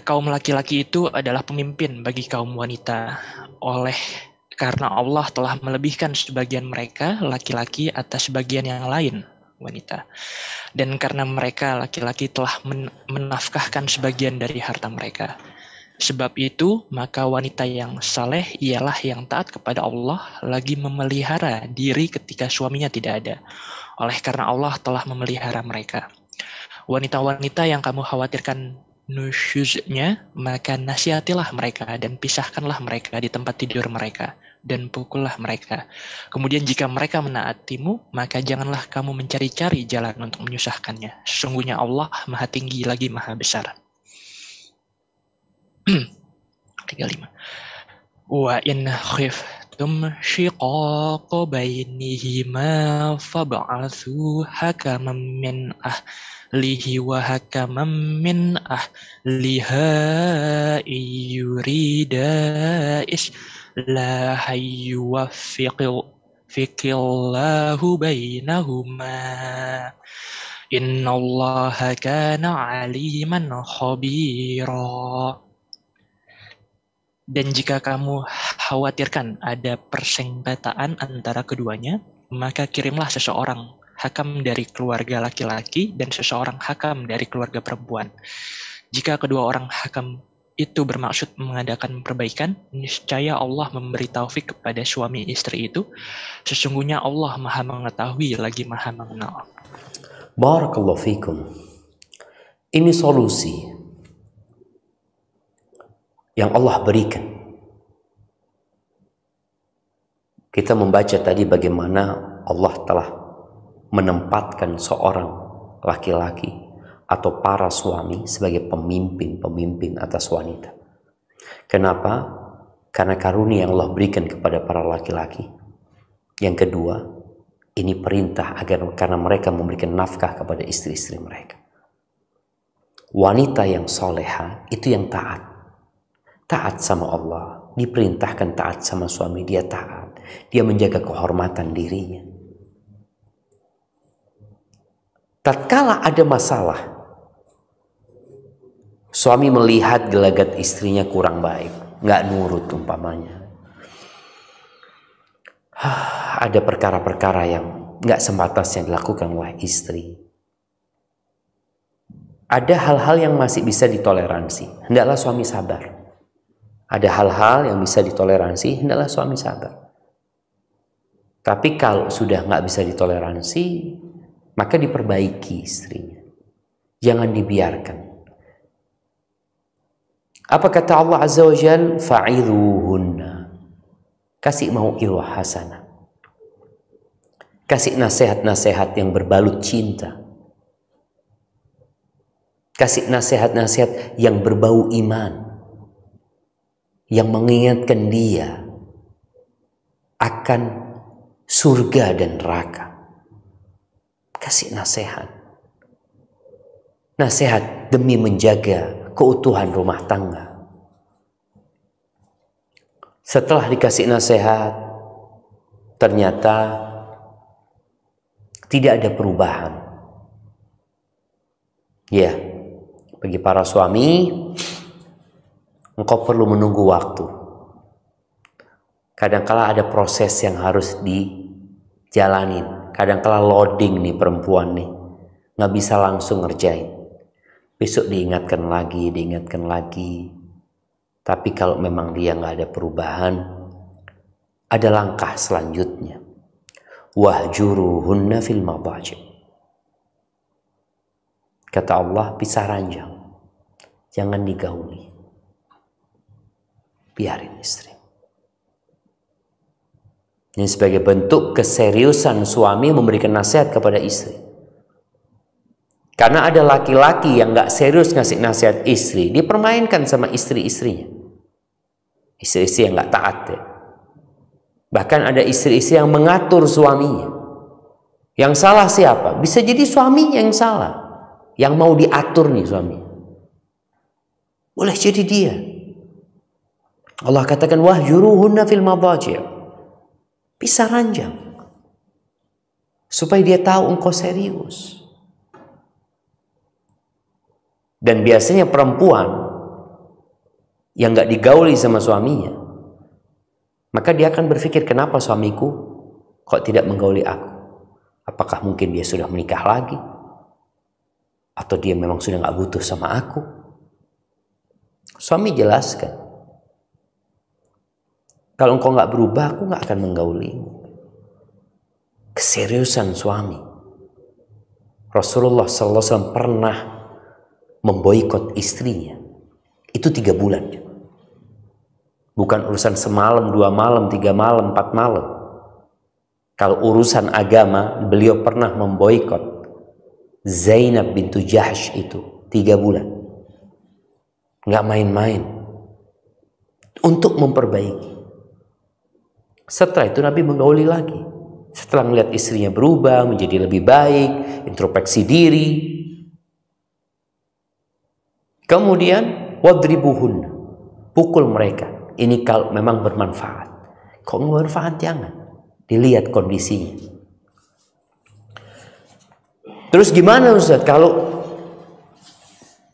kaum laki-laki itu adalah pemimpin bagi kaum wanita. Karena Allah telah melebihkan sebagian mereka laki-laki atas sebagian yang lain wanita. Dan karena mereka laki-laki telah menafkahkan sebagian dari harta mereka. Sebab itu, maka wanita yang saleh ialah yang taat kepada Allah, lagi memelihara diri ketika suaminya tidak ada. Oleh karena Allah telah memelihara mereka. Wanita-wanita yang kamu khawatirkan nusyuznya, maka nasihatilah mereka dan pisahkanlah mereka di tempat tidur mereka dan pukullah mereka. Kemudian jika mereka menaatimu, maka janganlah kamu mencari-cari jalan untuk menyusahkannya. Sesungguhnya Allah Maha Tinggi lagi Maha Besar. 35. Wa in khiftum shiqaqa bainihima fab'atsu hakaman min ahlihi wa hakaman min ahliha yurida islahan yuwaffiqillahu bainahuma. Innallaha kana 'aliman khabira. Dan jika kamu khawatirkan ada persengketaan antara keduanya, maka kirimlah seseorang hakam dari keluarga laki-laki dan seseorang hakam dari keluarga perempuan. Jika kedua orang hakam itu bermaksud mengadakan perbaikan, niscaya Allah memberi taufik kepada suami istri itu. Sesungguhnya Allah Maha mengetahui lagi Maha mengenal. Barakallahu fikum. Ini solusi yang Allah berikan. Kita membaca tadi bagaimana Allah telah menempatkan seorang laki-laki atau para suami sebagai pemimpin atas wanita. Kenapa? Karena karunia yang Allah berikan kepada para laki-laki. Yang kedua, ini perintah karena mereka memberikan nafkah kepada istri-istri mereka. Wanita yang soleha itu yang taat sama Allah, diperintahkan taat sama suami, dia taat, dia menjaga kehormatan dirinya. Tatkala ada masalah, suami melihat gelagat istrinya kurang baik, nggak nurut umpamanya, ada perkara-perkara yang nggak sempatasnya dilakukan oleh istri, ada hal-hal yang masih bisa ditoleransi, hendaklah suami sabar. Ada hal-hal yang bisa ditoleransi, hendaklah suami sabar. Tapi kalau sudah nggak bisa ditoleransi, maka diperbaiki istrinya, jangan dibiarkan. Apa kata Allah Azza wa Jalla? Fa'idhuhunna, kasih mau'izah hasanah, kasih nasihat-nasihat yang berbalut cinta, kasih nasihat-nasihat yang berbau iman, yang mengingatkan dia akan surga dan neraka. Kasih nasihat demi menjaga keutuhan rumah tangga. Setelah dikasih nasihat, ternyata tidak ada perubahan. Ya, bagi para suami, engkau perlu menunggu waktu. Kadangkala ada proses yang harus dijalanin. Kadangkala loading nih perempuan nih, nggak bisa langsung ngerjain. Besok diingatkan lagi. Tapi kalau memang dia nggak ada perubahan, ada langkah selanjutnya. Wahjuruhunna fil madaji'. Kata Allah, pisah ranjang, jangan digauli, biarin istri. Ini sebagai bentuk keseriusan suami memberikan nasihat kepada istri. Karena ada laki-laki yang gak serius ngasih nasihat istri, dipermainkan sama istri-istrinya. Istri-istri yang gak taat ya. Bahkan ada istri-istri yang mengatur suaminya. Yang salah siapa? Bisa jadi suami yang salah, yang mau diatur nih suami. Boleh jadi dia. Allah katakan wahjuruhunna fil madaji'. Pisah ranjang supaya dia tahu engkau serius. Dan biasanya perempuan yang gak digauli sama suaminya, maka dia akan berpikir, kenapa suamiku kok tidak menggauli aku? Apakah mungkin dia sudah menikah lagi? Atau dia memang sudah gak butuh sama aku? Suami jelaskan, kalau engkau gak berubah, aku gak akan menggauli. Keseriusan suami. Rasulullah SAW pernah memboikot istrinya. Itu 3 bulan. Bukan urusan semalam, 2 malam, 3 malam, 4 malam. Kalau urusan agama, beliau pernah memboikot Zainab bintu Jahsh itu 3 bulan. Gak main-main. Untuk memperbaiki. Setelah itu Nabi menggauli lagi. Setelah melihat istrinya berubah menjadi lebih baik, introspeksi diri. Kemudian wadribuhun, pukul mereka. Ini kalau memang bermanfaat. Kalau nggak bermanfaat jangan. Dilihat kondisinya. Terus gimana Ustaz kalau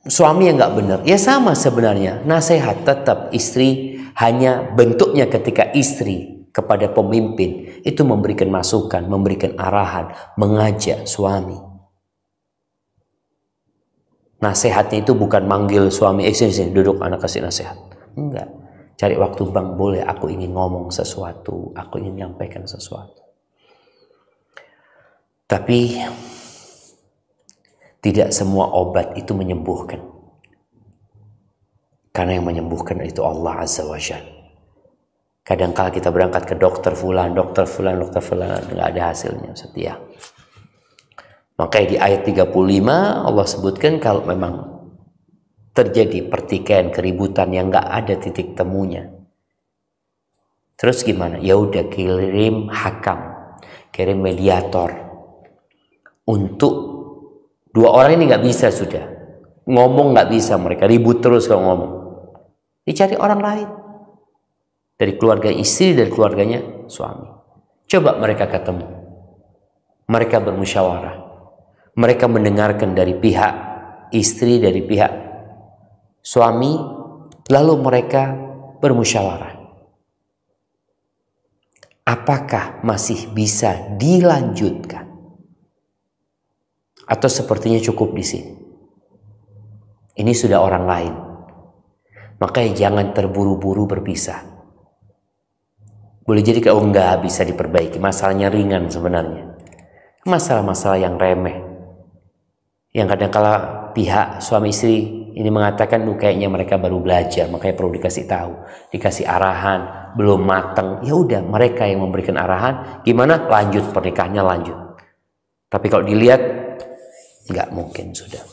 suami yang nggak benar? Ya sama sebenarnya. Nasihat tetap istri, hanya bentuknya ketika istri kepada pemimpin itu memberikan masukan, memberikan arahan, mengajak suami. Nasihatnya itu bukan manggil suami, sini duduk anak kasih nasihat. Enggak. Cari waktu, bang boleh aku ingin ngomong sesuatu, aku ingin menyampaikan sesuatu. Tapi tidak semua obat itu menyembuhkan. Karena yang menyembuhkan itu Allah Azza wa Jalla. Kadang-kala kita berangkat ke dokter fulan, nggak ada hasilnya, setia. Makanya di ayat 35 Allah sebutkan kalau memang terjadi pertikaian, keributan yang nggak ada titik temunya, terus gimana? Ya udah kirim hakam, kirim mediator untuk dua orang ini nggak bisa sudah ngomong, nggak bisa mereka ribut terus kalau ngomong, dicari orang lain. Dari keluarga istri, dari keluarganya suami. Coba mereka ketemu. Mereka bermusyawarah. Mereka mendengarkan dari pihak istri, dari pihak suami. Lalu mereka bermusyawarah. Apakah masih bisa dilanjutkan? Atau sepertinya cukup di sini? Ini sudah orang lain. Makanya jangan terburu-buru berpisah. Boleh jadi kalau nggak bisa diperbaiki, masalahnya ringan sebenarnya. Masalah-masalah yang remeh. Yang kadang-kala pihak suami istri ini mengatakan, kayaknya mereka baru belajar, makanya perlu dikasih tahu, dikasih arahan, belum matang. Ya udah, mereka yang memberikan arahan, gimana? Lanjut pernikahannya, lanjut. Tapi kalau dilihat, nggak mungkin sudah.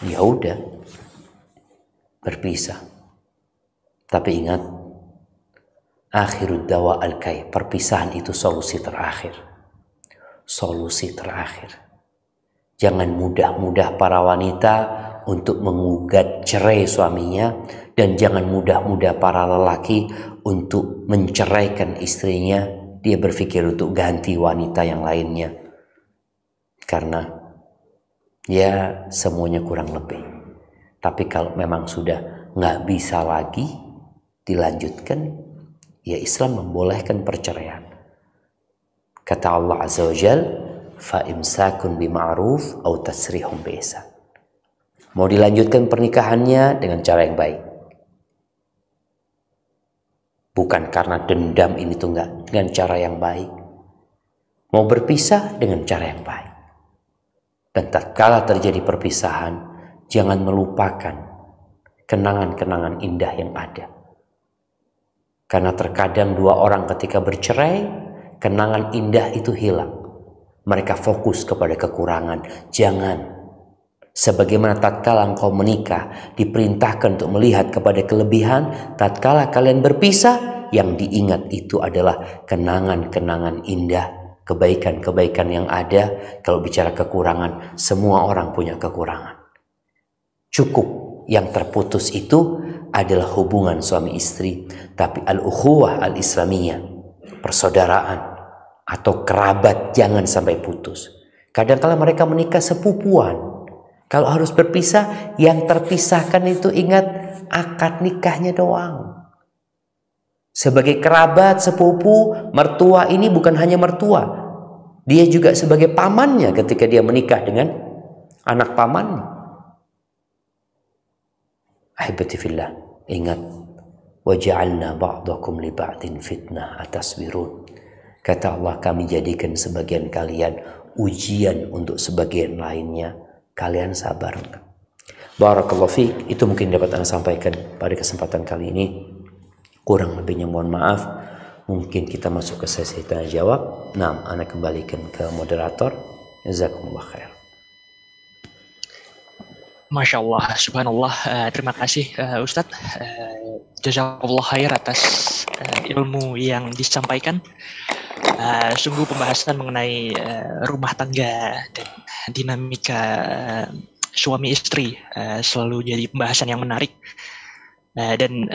Ya udah, berpisah. Tapi ingat, akhirud dawa al-kai, perpisahan itu solusi terakhir. Solusi terakhir. Jangan mudah-mudah para wanita untuk menggugat cerai suaminya, dan jangan mudah-mudah para lelaki untuk menceraikan istrinya. Dia berpikir untuk ganti wanita yang lainnya. Karena ya semuanya kurang lebih. Tapi kalau memang sudah nggak bisa lagi dilanjutkan, ya Islam membolehkan perceraian. Kata Allah Azza wa Jal, fa imsakun bima'ruf au tasrihum biihsan. Mau dilanjutkan pernikahannya dengan cara yang baik. Bukan karena dendam, ini tuh enggak, dengan cara yang baik. Mau berpisah dengan cara yang baik. Dan tatkala terjadi perpisahan, jangan melupakan kenangan-kenangan indah yang ada. Karena terkadang dua orang ketika bercerai, kenangan indah itu hilang. Mereka fokus kepada kekurangan. Jangan. Sebagaimana tatkala engkau menikah, diperintahkan untuk melihat kepada kelebihan, tatkala kalian berpisah, yang diingat itu adalah kenangan-kenangan indah, kebaikan-kebaikan yang ada. Kalau bicara kekurangan, semua orang punya kekurangan. Cukup yang terputus itu adalah hubungan suami istri, tapi al-ukhuwah al-islamiyah, persaudaraan atau kerabat, jangan sampai putus. Kadang-kala mereka menikah sepupuan. Kalau harus berpisah, yang terpisahkan itu ingat akad nikahnya doang. Sebagai kerabat, sepupu, mertua ini bukan hanya mertua. Dia juga sebagai pamannya ketika dia menikah dengan anak pamannya. Ahibati fillah, ingat, waja'alna ba'dakum li ba'din fitnah atasbirun. Kata Allah, kami jadikan sebagian kalian ujian untuk sebagian lainnya. Kalian sabar enggak? Barakallahu fiik. Itu mungkin dapat Anda sampaikan pada kesempatan kali ini. Kurang lebihnya mohon maaf. Mungkin kita masuk ke sesi tanya jawab. Nah, Anda kembalikan ke moderator. Jazakumullah khair. Masya Allah, subhanallah. Terima kasih Ustadz. Jazakallah khair atas ilmu yang disampaikan. Sungguh pembahasan mengenai rumah tangga dan dinamika suami istri selalu jadi pembahasan yang menarik. Dan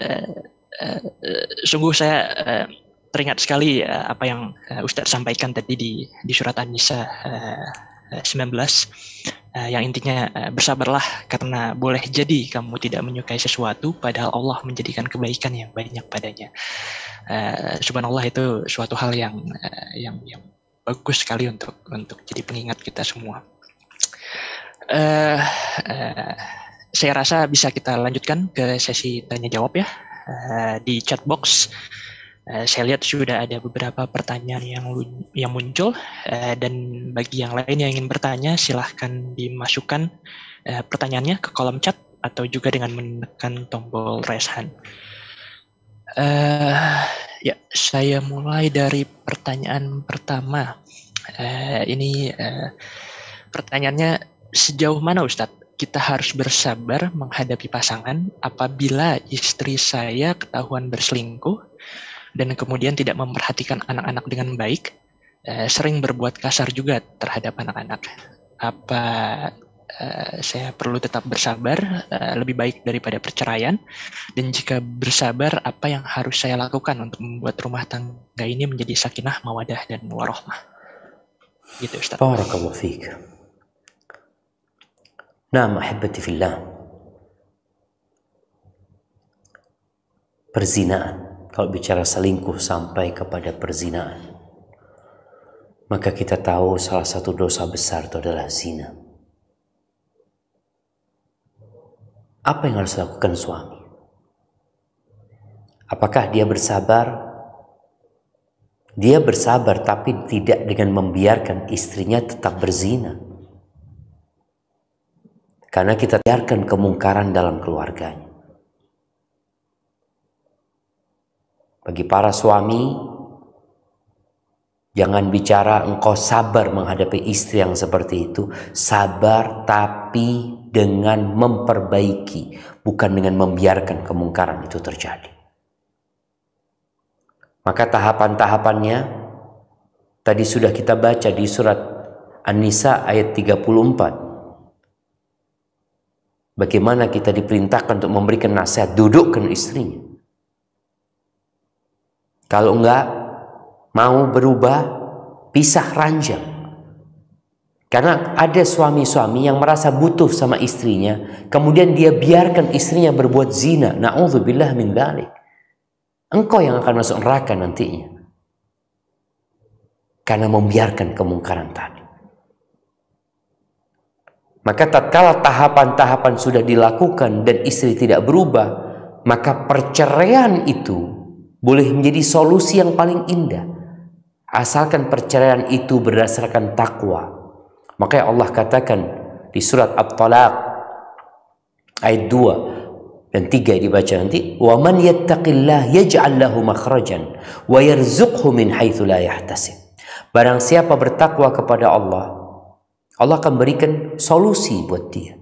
sungguh saya teringat sekali apa yang Ustadz sampaikan tadi di surat An-Nisa 19. Yang intinya bersabarlah karena boleh jadi kamu tidak menyukai sesuatu padahal Allah menjadikan kebaikan yang banyak padanya. Subhanallah, itu suatu hal yang bagus sekali untuk jadi pengingat kita semua. Saya rasa bisa kita lanjutkan ke sesi tanya jawab ya. Di chat box saya lihat sudah ada beberapa pertanyaan yang muncul, dan bagi yang lain yang ingin bertanya silahkan dimasukkan pertanyaannya ke kolom chat atau juga dengan menekan tombol raise hand. Ya, saya mulai dari pertanyaan pertama. Ini pertanyaannya, sejauh mana Ustadz kita harus bersabar menghadapi pasangan apabila istri saya ketahuan berselingkuh dan kemudian tidak memperhatikan anak-anak dengan baik, sering berbuat kasar juga terhadap anak-anak. Apa saya perlu tetap bersabar, lebih baik daripada perceraian? Dan jika bersabar, apa yang harus saya lakukan untuk membuat rumah tangga ini menjadi sakinah, mawadah, dan warahmah? Gitu Ustaz. Barakallahu fiik. Naam ahibati fillah. Perzinaan. Kalau bicara selingkuh sampai kepada perzinaan, maka kita tahu salah satu dosa besar itu adalah zina. Apa yang harus dilakukan suami? Apakah dia bersabar? Dia bersabar tapi tidak dengan membiarkan istrinya tetap berzina. Karena kita biarkan kemungkaran dalam keluarganya. Bagi para suami, jangan bicara engkau sabar menghadapi istri yang seperti itu. Sabar tapi dengan memperbaiki, bukan dengan membiarkan kemungkaran itu terjadi. Maka tahapan-tahapannya tadi sudah kita baca di surat An-Nisa ayat 34. Bagaimana kita diperintahkan untuk memberikan nasihat, dudukkan istrinya. Kalau enggak mau berubah, pisah ranjang. Karena ada suami-suami yang merasa butuh sama istrinya, kemudian dia biarkan istrinya berbuat zina. Na'udzubillah min dzalik. Engkau yang akan masuk neraka nantinya. Karena membiarkan kemungkaran tadi. Maka tatkala tahapan-tahapan sudah dilakukan dan istri tidak berubah, maka perceraian itu boleh menjadi solusi yang paling indah, asalkan perceraian itu berdasarkan takwa. Makanya Allah katakan di surat At-Talaq ayat 2 dan 3 dibaca nanti, wa man yattaqillah yaj'al lahu makhrajan wa yarzuqhu min haitsu la yahtasib. Barang siapa bertakwa kepada Allah, Allah akan berikan solusi buat dia.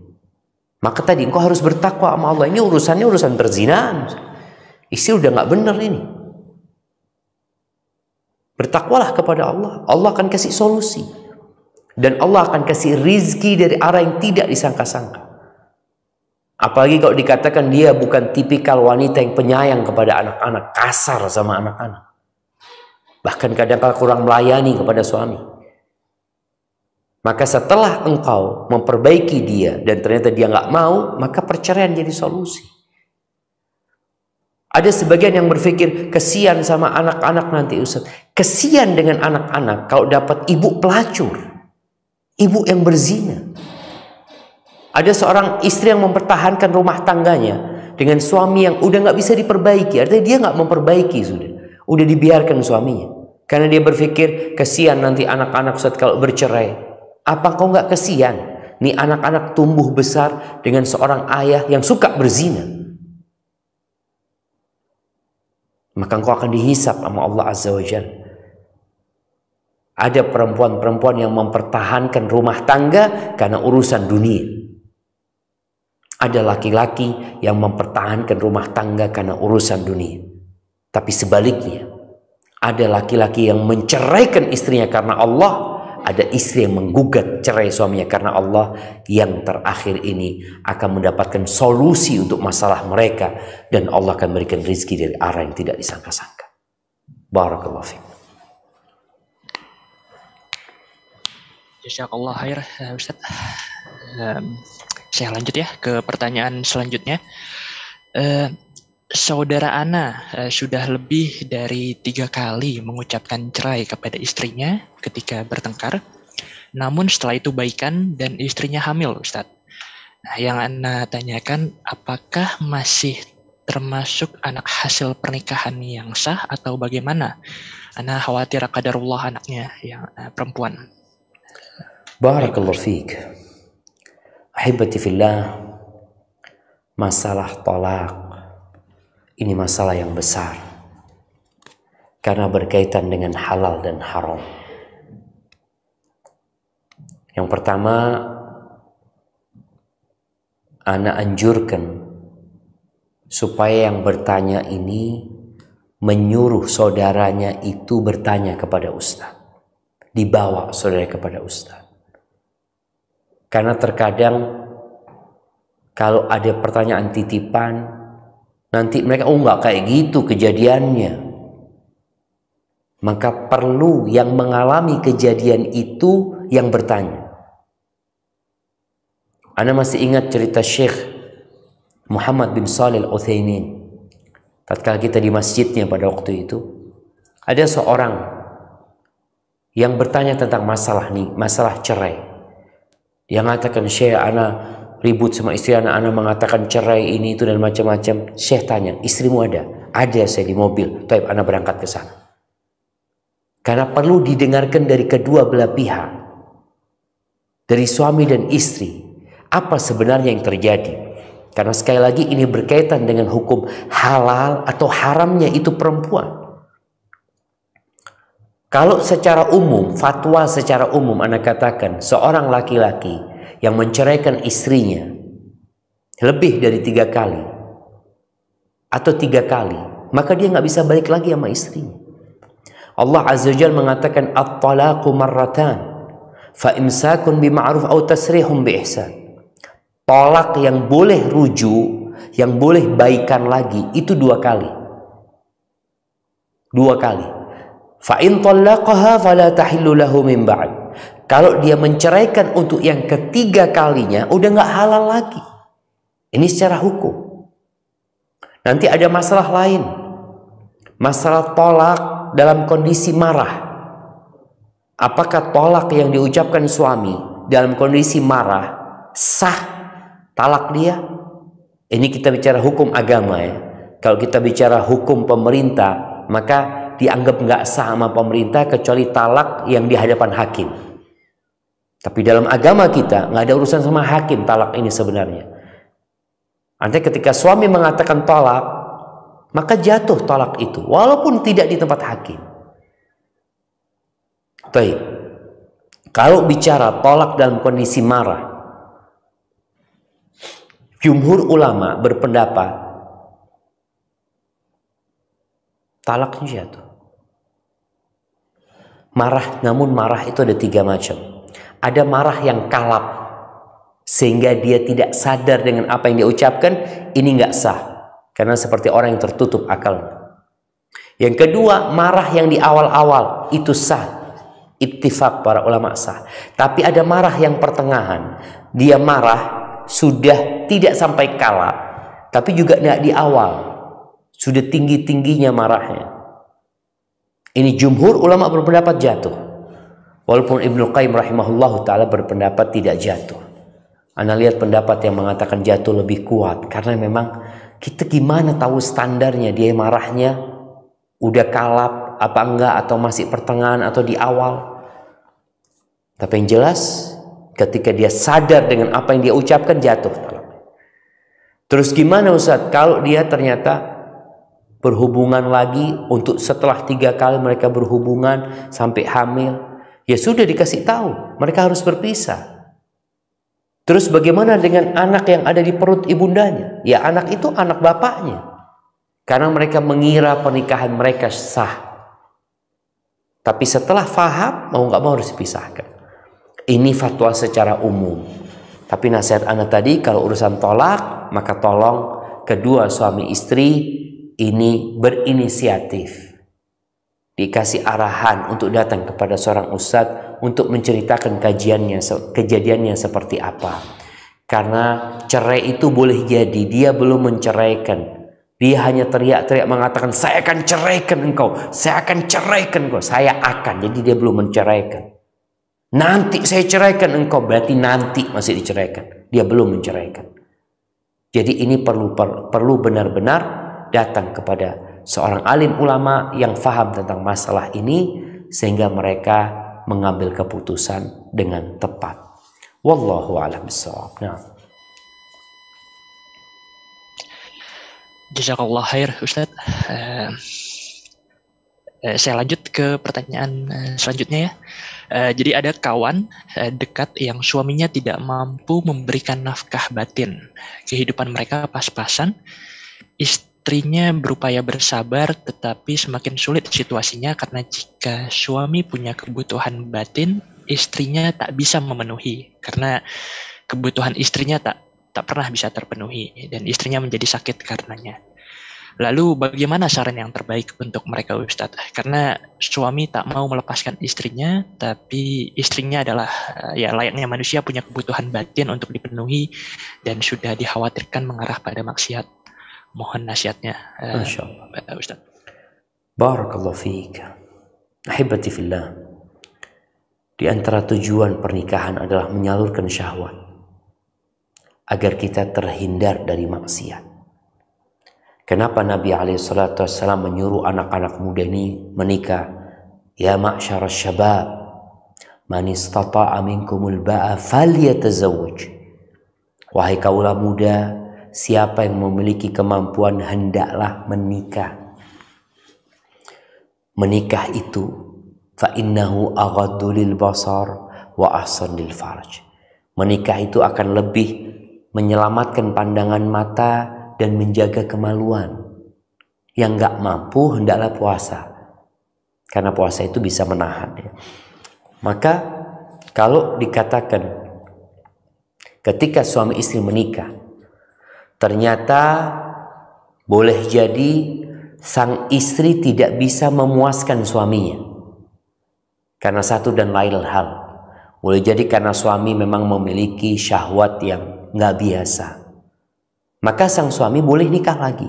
Maka tadi engkau harus bertakwa sama Allah. Ini urusannya urusan perzinahan. Istri udah nggak benar ini. Bertakwalah kepada Allah. Allah akan kasih solusi. Dan Allah akan kasih rizki dari arah yang tidak disangka-sangka. Apalagi kalau dikatakan dia bukan tipikal wanita yang penyayang kepada anak-anak. Kasar sama anak-anak. Bahkan kadang-kadang kurang melayani kepada suami. Maka setelah engkau memperbaiki dia dan ternyata dia nggak mau, maka perceraian jadi solusi. Ada sebagian yang berpikir kesian sama anak-anak nanti Ustaz. Kesian dengan anak-anak kalau dapat ibu pelacur, ibu yang berzina. Ada seorang istri yang mempertahankan rumah tangganya dengan suami yang udah nggak bisa diperbaiki. Artinya dia nggak memperbaiki udah dibiarkan suaminya. Karena dia berpikir kesian nanti anak-anak Ustaz kalau bercerai. Apa kau nggak kesian? Nih anak-anak tumbuh besar dengan seorang ayah yang suka berzina. Maka engkau akan dihisap sama Allah Azza wa Jalla. Ada perempuan-perempuan yang mempertahankan rumah tangga karena urusan dunia. Ada laki-laki yang mempertahankan rumah tangga karena urusan dunia. Tapi sebaliknya, ada laki-laki yang menceraikan istrinya karena Allah. Ada istri yang menggugat cerai suaminya karena Allah. Yang terakhir ini akan mendapatkan solusi untuk masalah mereka. Dan Allah akan memberikan rezeki dari arah yang tidak disangka-sangka. Barakallahu fiik. Jazakallah khair Ustaz. Saya lanjut ya ke pertanyaan selanjutnya. Saudara Ana sudah lebih dari 3 kali mengucapkan cerai kepada istrinya ketika bertengkar. Namun setelah itu baikan dan istrinya hamil, Ustadz. Nah, yang Ana tanyakan, apakah masih termasuk anak hasil pernikahan yang sah atau bagaimana? Ana khawatir qadarullah anaknya yang perempuan. Barakallahu fiik. Ahibati fillah, masalah talak ini masalah yang besar karena berkaitan dengan halal dan haram. Yang pertama, ana anjurkan supaya yang bertanya ini menyuruh saudaranya itu bertanya kepada ustaz. Dibawa saudara kepada ustaz. Karena terkadang kalau ada pertanyaan titipan, nanti mereka, enggak kayak gitu kejadiannya. Maka perlu yang mengalami kejadian itu yang bertanya. Ana masih ingat cerita Syekh Muhammad bin Shalih Al-Utsaimin. Tatkala kita di masjidnya pada waktu itu, ada seorang yang bertanya tentang masalah cerai. Dia mengatakan, Syekh, ana ribut sama istri ana mengatakan cerai ini itu dan macam-macam. Syekh tanya, istrimu ada? Ada, saya di mobil. Taib, ana berangkat ke sana. Karena perlu didengarkan dari kedua belah pihak, dari suami dan istri, apa sebenarnya yang terjadi. Karena sekali lagi ini berkaitan dengan hukum halal atau haramnya itu perempuan. Kalau secara umum, fatwa secara umum ana katakan seorang laki-laki yang menceraikan istrinya lebih dari 3 kali atau 3 kali, maka dia nggak bisa balik lagi sama istrinya. Allah Azza wa Jalla mengatakan at-talaqu marratan fa imsakun bima'ruf aw tasrihum bi ihsan. Tolak yang boleh rujuk, yang boleh baikan lagi itu 2 kali. 2 kali. Fa in talaqaha fala tahillu lahu min ba'd. Kalau dia menceraikan untuk yang ketiga kalinya, udah nggak halal lagi. Ini secara hukum. Nanti ada masalah lain. Masalah tolak dalam kondisi marah. Apakah tolak yang diucapkan suami dalam kondisi marah sah talak dia? Ini kita bicara hukum agama ya. Kalau kita bicara hukum pemerintah, maka dianggap nggak sah sama pemerintah kecuali talak yang di hadapan hakim. Tapi dalam agama kita nggak ada urusan sama hakim talak ini sebenarnya. Artinya ketika suami mengatakan tolak, maka jatuh tolak itu walaupun tidak di tempat hakim. Baik. Kalau bicara tolak dalam kondisi marah, jumhur ulama berpendapat talaknya jatuh. Marah, namun marah itu ada 3 macam. Ada marah yang kalap sehingga dia tidak sadar dengan apa yang dia ucapkan, ini nggak sah karena seperti orang yang tertutup akalnya. Yang kedua, marah yang di awal-awal itu sah, ittifaq para ulama sah. Tapi ada marah yang pertengahan, dia marah sudah tidak sampai kalap, tapi juga tidak di awal, sudah tinggi-tingginya marahnya. Ini jumhur ulama berpendapat jatuh. Walaupun Ibnu Qayyim rahimahullah ta'ala berpendapat tidak jatuh. Anda lihat pendapat yang mengatakan jatuh lebih kuat. Karena memang kita gimana tahu standarnya dia marahnya udah kalap apa enggak, atau masih pertengahan atau di awal. Tapi yang jelas ketika dia sadar dengan apa yang dia ucapkan jatuh. Terus gimana Ustaz kalau dia ternyata berhubungan lagi untuk setelah 3 kali mereka berhubungan sampai hamil? Ya sudah dikasih tahu, mereka harus berpisah. Terus bagaimana dengan anak yang ada di perut ibundanya? Ya anak itu anak bapaknya. Karena mereka mengira pernikahan mereka sah. Tapi setelah faham, mau nggak mau harus dipisahkan. Ini fatwa secara umum. Tapi nasihat anak tadi, kalau urusan tolak, maka tolong kedua suami istri ini berinisiatif. Dikasih arahan untuk datang kepada seorang ustadz untuk menceritakan kejadiannya seperti apa. Karena cerai itu boleh jadi dia belum menceraikan. Dia hanya teriak-teriak mengatakan, saya akan ceraikan engkau, saya akan ceraikan engkau, saya akan. Jadi dia belum menceraikan. Nanti saya ceraikan engkau, berarti nanti masih diceraikan. Dia belum menceraikan. Jadi ini perlu benar-benar datang kepada seorang alim ulama yang faham tentang masalah ini, sehingga mereka mengambil keputusan dengan tepat. Wallahu a'lam bishawab. Nah. Jazakallah khair, Ustadz. Saya lanjut ke pertanyaan selanjutnya ya. Jadi ada kawan dekat yang suaminya tidak mampu memberikan nafkah batin. Kehidupan mereka pas-pasan. Istrinya berupaya bersabar, tetapi semakin sulit situasinya karena jika suami punya kebutuhan batin, istrinya tak bisa memenuhi. Karena kebutuhan istrinya tak pernah bisa terpenuhi dan istrinya menjadi sakit karenanya. Lalu bagaimana saran yang terbaik untuk mereka, Ustadz? Karena suami tak mau melepaskan istrinya, tapi istrinya adalah ya layaknya manusia punya kebutuhan batin untuk dipenuhi dan sudah dikhawatirkan mengarah pada maksiat. Mohon nasihatnya, Ustadz. Barakallahu fiik. Ahibati fillah. Di antara tujuan pernikahan adalah menyalurkan syahwat agar kita terhindar dari maksiat. Kenapa Nabi SAW menyuruh anak-anak muda ini menikah? Ya ma'syarasy syabab, man istata'a minkumul ba'a falyatazawwaj. Wahai kaula muda, siapa yang memiliki kemampuan hendaklah menikah. Menikah itu fa innahu aghaddu lil basar wa ahsan lil farj. Menikah itu akan lebih menyelamatkan pandangan mata dan menjaga kemaluan. Yang nggak mampu hendaklah puasa, karena puasa itu bisa menahan ya. Maka kalau dikatakan ketika suami istri menikah, ternyata boleh jadi sang istri tidak bisa memuaskan suaminya karena satu dan lain hal. Boleh jadi karena suami memang memiliki syahwat yang nggak biasa, maka sang suami boleh nikah lagi.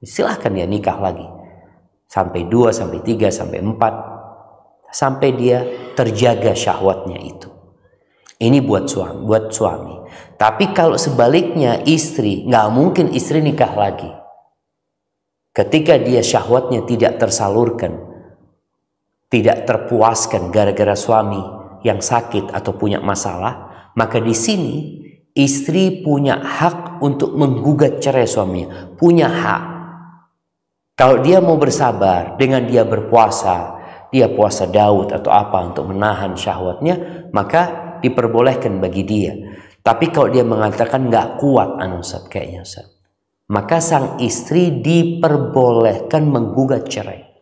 Silahkan dia nikah lagi sampai 2, sampai 3, sampai 4, sampai dia terjaga syahwatnya itu. Ini buat suami. Tapi kalau sebaliknya istri, nggak mungkin istri nikah lagi. Ketika dia syahwatnya tidak tersalurkan, tidak terpuaskan gara-gara suami yang sakit atau punya masalah, maka di sini istri punya hak untuk menggugat cerai suaminya. Punya hak. Kalau dia mau bersabar dengan dia berpuasa, dia puasa Daud atau apa untuk menahan syahwatnya, maka diperbolehkan bagi dia. Tapi kalau dia mengatakan nggak kuat, Ustaz, kayaknya Ustaz, maka sang istri diperbolehkan menggugat cerai.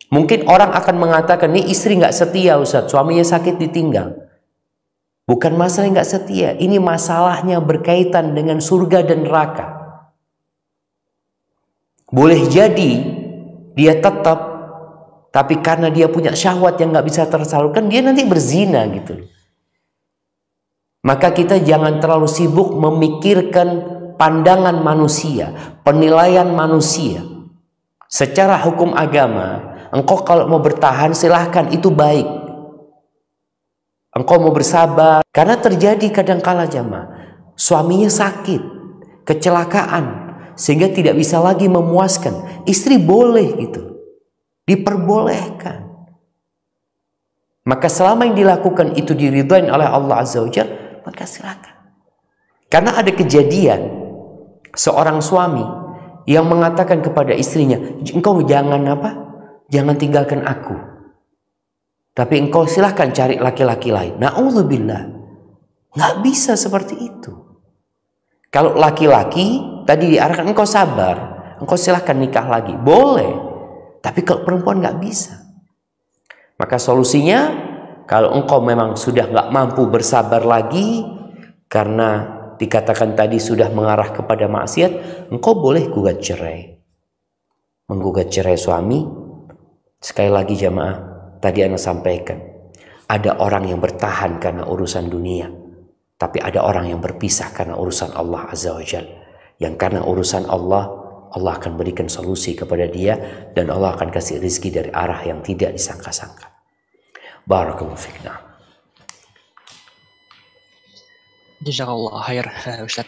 Mungkin orang akan mengatakan, ini istri nggak setia Ustaz, suaminya sakit ditinggal. Bukan masalah nggak setia, ini masalahnya berkaitan dengan surga dan neraka. Boleh jadi dia tetap, tapi karena dia punya syahwat yang nggak bisa tersalurkan, dia nanti berzina gitu. Maka kita jangan terlalu sibuk memikirkan pandangan manusia, penilaian manusia. Secara hukum agama, engkau kalau mau bertahan silahkan, itu baik. Engkau mau bersabar, karena terjadi kadang-kala jamaah, suaminya sakit, kecelakaan, sehingga tidak bisa lagi memuaskan. Istri boleh gitu, diperbolehkan. Maka selama yang dilakukan itu diridhoin oleh Allah Azza wa Jalla, maka silakan. Karena ada kejadian seorang suami yang mengatakan kepada istrinya, engkau jangan tinggalkan aku, tapi engkau silahkan cari laki-laki lain. Na'udzubillah. Nggak bisa seperti itu. Kalau laki-laki tadi diarahkan, engkau sabar, engkau silahkan nikah lagi, boleh. Tapi kalau perempuan nggak bisa. Maka solusinya, kalau engkau memang sudah nggak mampu bersabar lagi, karena dikatakan tadi sudah mengarah kepada maksiat, engkau boleh gugat cerai. Menggugat cerai suami, sekali lagi jamaah, tadi Anda sampaikan, Ada orang yang bertahan karena urusan dunia, tapi ada orang yang berpisah karena urusan Allah Azza wa Jalla. Yang karena urusan Allah, Allah akan berikan solusi kepada dia, dan Allah akan kasih rizki dari arah yang tidak disangka-sangka. Barakallahu fiik. Jazakallah khair, Ustaz.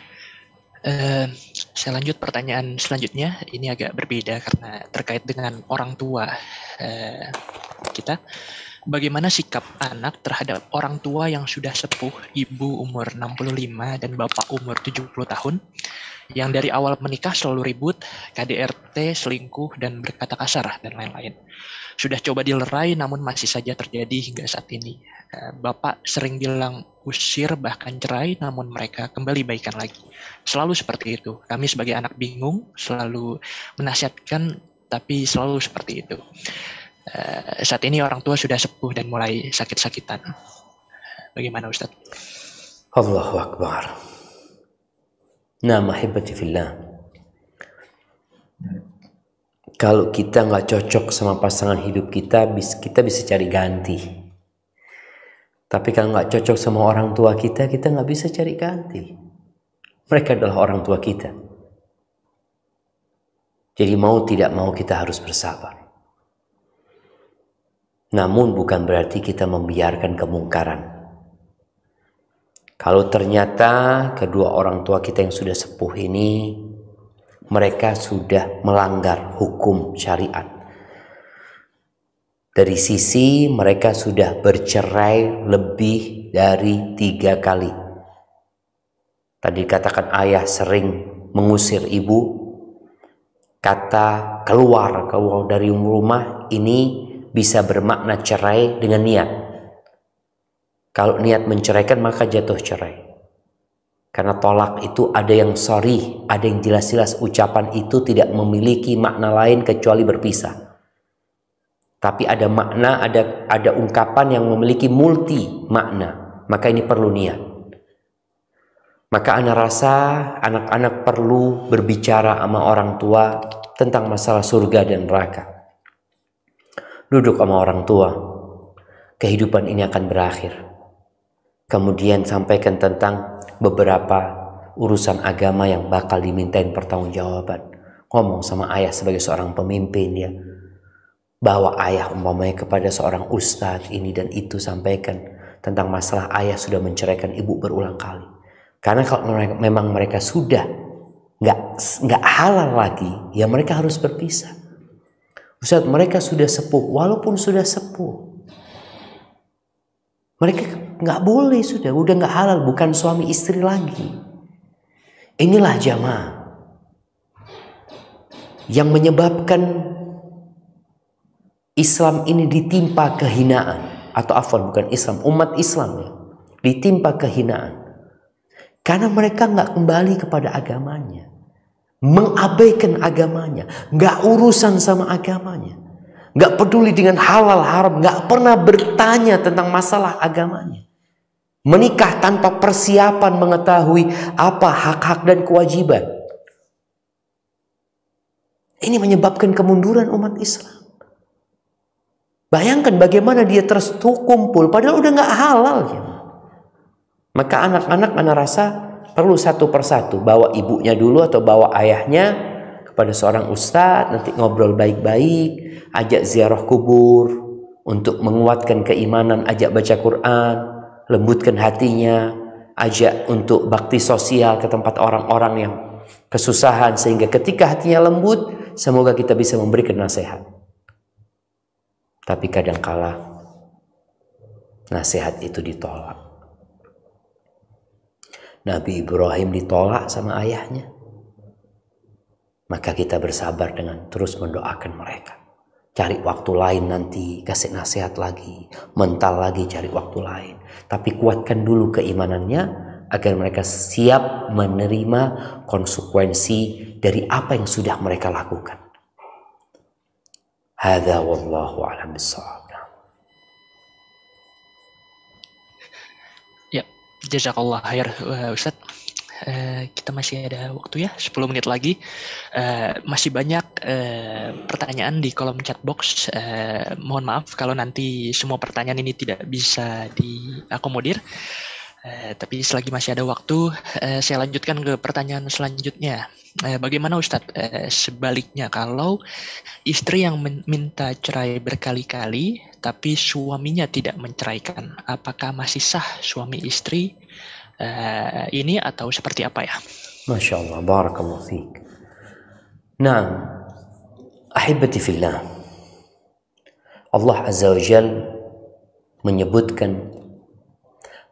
Saya lanjut pertanyaan selanjutnya. Ini agak berbeda karena terkait dengan orang tua kita. Bagaimana sikap anak terhadap orang tua yang sudah sepuh, ibu umur 65 dan bapak umur 70 tahun, yang dari awal menikah selalu ribut, KDRT, selingkuh, dan berkata kasar, dan lain-lain. Sudah coba dilerai namun masih saja terjadi hingga saat ini. Bapak sering bilang usir bahkan cerai, namun mereka kembali baikan lagi. Selalu seperti itu. Kami sebagai anak bingung, selalu menasihatkan, tapi selalu seperti itu. Saat ini orang tua sudah sepuh dan mulai sakit-sakitan. Bagaimana Ustaz? Allahu Akbar. Nah, mahibati fillah. Kalau kita nggak cocok sama pasangan hidup kita bisa cari ganti. Tapi kalau nggak cocok sama orang tua kita nggak bisa cari ganti. Mereka adalah orang tua kita. Jadi mau tidak mau kita harus bersabar. Namun bukan berarti kita membiarkan kemungkaran. Kalau ternyata kedua orang tua kita yang sudah sepuh ini, mereka sudah melanggar hukum syariat. Dari sisi mereka sudah bercerai lebih dari 3 kali. Tadi katakan ayah sering mengusir ibu. Kata keluar dari rumah ini bisa bermakna cerai dengan niat. Kalau niat menceraikan maka jatuh cerai. Karena tolak itu ada yang sorry, ada yang jelas-jelas ucapan itu tidak memiliki makna lain kecuali berpisah. Tapi ada makna, ada ungkapan yang memiliki multi makna. Maka ini perlu niat. Maka ana rasa anak-anak perlu berbicara sama orang tua tentang masalah surga dan neraka. Duduk sama orang tua, kehidupan ini akan berakhir. Kemudian sampaikan tentang beberapa urusan agama yang bakal dimintain pertanggungjawaban. Ngomong sama ayah sebagai seorang pemimpin dia. Bawa ayah umpamanya kepada seorang ustadz ini dan itu, sampaikan tentang masalah ayah sudah menceraikan ibu berulang kali. Karena kalau memang mereka sudah nggak halal lagi, ya mereka harus berpisah. Ustaz, mereka sudah sepuh, walaupun sudah sepuh, mereka nggak boleh, udah nggak halal, bukan suami istri lagi. Inilah jamaah yang menyebabkan Islam ini ditimpa kehinaan, atau afwan bukan Islam, umat Islam ya, ditimpa kehinaan karena mereka nggak kembali kepada agamanya. Mengabaikan agamanya, nggak urusan sama agamanya, nggak peduli dengan halal haram, nggak pernah bertanya tentang masalah agamanya. Menikah tanpa persiapan mengetahui apa hak-hak dan kewajiban. Ini menyebabkan kemunduran umat Islam. Bayangkan bagaimana dia terus kumpul padahal udah nggak halal ya. Maka anak-anak ana rasa perlu satu persatu, bawa ibunya dulu atau bawa ayahnya kepada seorang ustadz, nanti ngobrol baik-baik, ajak ziarah kubur untuk menguatkan keimanan, ajak baca Quran, lembutkan hatinya, ajak untuk bakti sosial ke tempat orang-orang yang kesusahan, sehingga ketika hatinya lembut, semoga kita bisa memberikan nasihat. Tapi kadangkala nasihat itu ditolak. Nabi Ibrahim ditolak sama ayahnya. Maka kita bersabar dengan terus mendoakan mereka. Cari waktu lain nanti, kasih nasihat lagi, mental lagi, cari waktu lain. Tapi kuatkan dulu keimanannya agar mereka siap menerima konsekuensi dari apa yang sudah mereka lakukan. Hadza wallahu a'lam bissawab. Ya, jazakallah khair Ustaz. kita masih ada waktu ya, 10 menit lagi. Masih banyak pertanyaan di kolom chat box. Mohon maaf kalau nanti semua pertanyaan ini tidak bisa diakomodir. Tapi selagi masih ada waktu, saya lanjutkan ke pertanyaan selanjutnya. Bagaimana Ustadz sebaliknya kalau istri yang minta cerai berkali-kali tapi suaminya tidak menceraikan, apakah masih sah suami istri ini atau seperti apa ya? Masya Allah, barakallahu fiik. Nah, ahibati fillah, Allah Azza wa Jal menyebutkan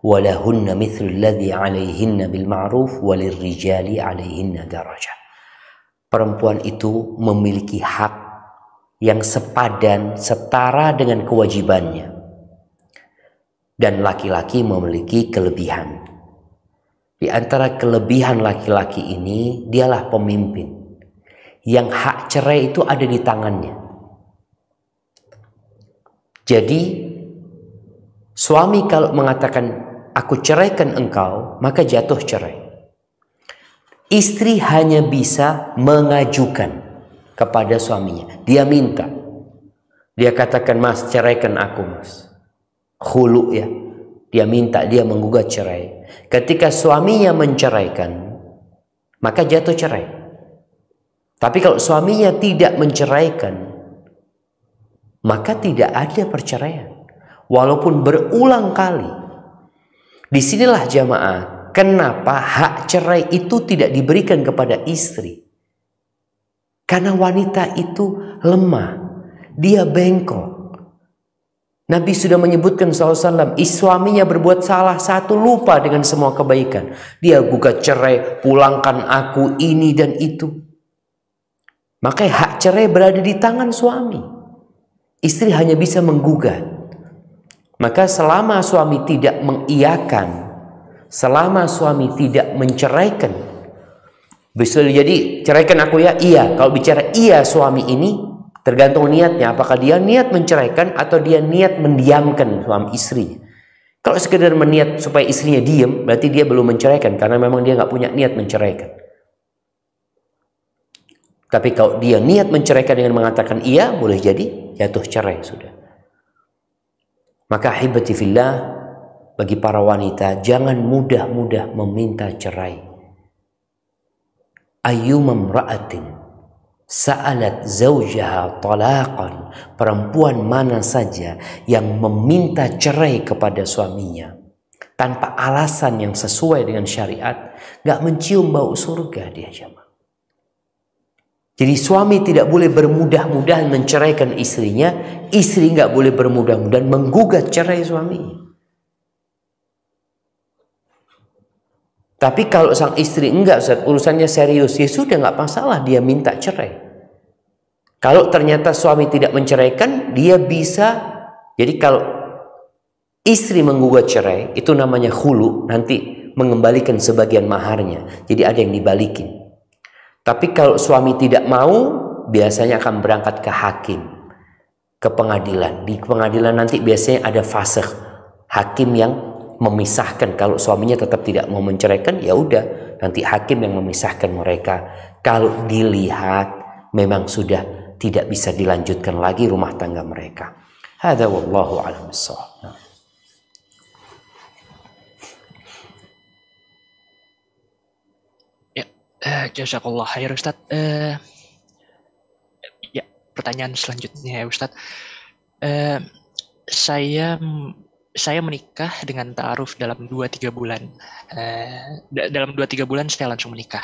walahunna mithlu alladhi alaihinna bil ma'ruf walirrijali alaihinna darajah. Perempuan itu memiliki hak yang sepadan, setara dengan kewajibannya, dan laki-laki memiliki kelebihan. Di antara kelebihan laki-laki ini, dialah pemimpin yang hak cerai itu ada di tangannya. Jadi suami kalau mengatakan aku ceraikan engkau, maka jatuh cerai. Istri hanya bisa mengajukan kepada suaminya. Dia minta. Dia katakan, mas ceraikan aku mas. Khulu ya. Dia minta, dia menggugat cerai. Ketika suaminya menceraikan, maka jatuh cerai. Tapi kalau suaminya tidak menceraikan, maka tidak ada perceraian. Walaupun berulang kali. Disinilah jamaah, kenapa hak cerai itu tidak diberikan kepada istri. Karena wanita itu lemah. Dia bengkok. Nabi sudah menyebutkan SAW, suaminya berbuat salah satu, lupa dengan semua kebaikan. Dia gugat cerai, pulangkan aku ini dan itu. Maka hak cerai berada di tangan suami. Istri hanya bisa menggugat. Maka selama suami tidak mengiyakan, selama suami tidak menceraikan, bisa jadi ceraikan aku ya, iya. Kalau bicara iya suami ini, tergantung niatnya, apakah dia niat menceraikan atau dia niat mendiamkan suami istri. Kalau sekedar meniat supaya istrinya diam, berarti dia belum menceraikan karena memang dia nggak punya niat menceraikan. Tapi kalau dia niat menceraikan dengan mengatakan iya, boleh jadi jatuh cerai sudah. Maka hibati fillah, bagi para wanita jangan mudah-mudah meminta cerai. Ayyumam ra'atin sa'alat zawjaha talaqan, perempuan mana saja yang meminta cerai kepada suaminya tanpa alasan yang sesuai dengan syariat, gak mencium bau surga dia jemaah. Jadi suami tidak boleh bermudah-mudahan menceraikan istrinya, istri gak boleh bermudah-mudahan menggugat cerai suaminya. Tapi kalau sang istri enggak, Ustaz, urusannya serius, ya sudah, nggak masalah dia minta cerai. Kalau ternyata suami tidak menceraikan, dia bisa. Jadi kalau istri menggugat cerai, itu namanya khulu, nanti mengembalikan sebagian maharnya. Jadi ada yang dibalikin. Tapi kalau suami tidak mau, biasanya akan berangkat ke hakim, ke pengadilan. Di pengadilan nanti biasanya ada fasakh, hakim yang memisahkan. Kalau suaminya tetap tidak mau menceraikan, ya udah, nanti hakim yang memisahkan mereka. Kalau dilihat memang sudah tidak bisa dilanjutkan lagi rumah tangga mereka. Hadza wallahu a'lam bissawab. Ya, jazakallah khair Ustaz. Ya, pertanyaan selanjutnya ya Ustaz. Saya menikah dengan ta'aruf dalam 2-3 bulan. Dalam 2-3 bulan saya langsung menikah.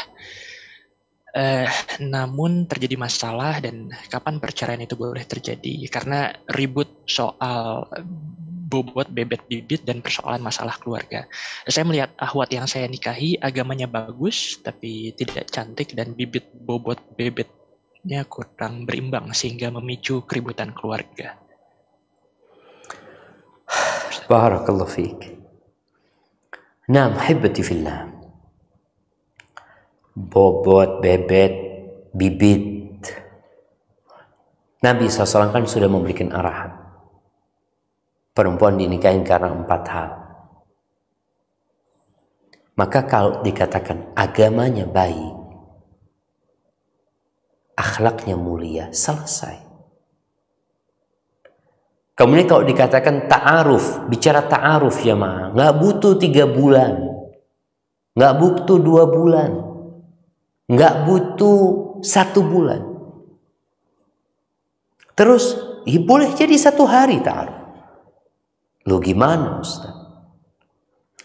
Namun terjadi masalah, dan kapan perceraian itu boleh terjadi? Karena ribut soal bobot, bebet, bibit, dan persoalan masalah keluarga. Saya melihat ahwat yang saya nikahi agamanya bagus, tapi tidak cantik, dan bibit, bobot, bebetnya kurang berimbang sehingga memicu keributan keluarga. Barakallahu fiik. Naam, hibati fillah. Bobot, bebet, bibit. Nabi SAW kan sudah memberikan arahan. Perempuan dinikahin karena 4 hal. Maka kalau dikatakan agamanya baik, akhlaknya mulia, selesai. Kemudian kalau dikatakan ta'aruf, bicara ta'aruf ya ma, nggak butuh 3 bulan, nggak butuh 2 bulan, nggak butuh 1 bulan. Terus ya boleh jadi 1 hari ta'aruf. Loh gimana Ustaz?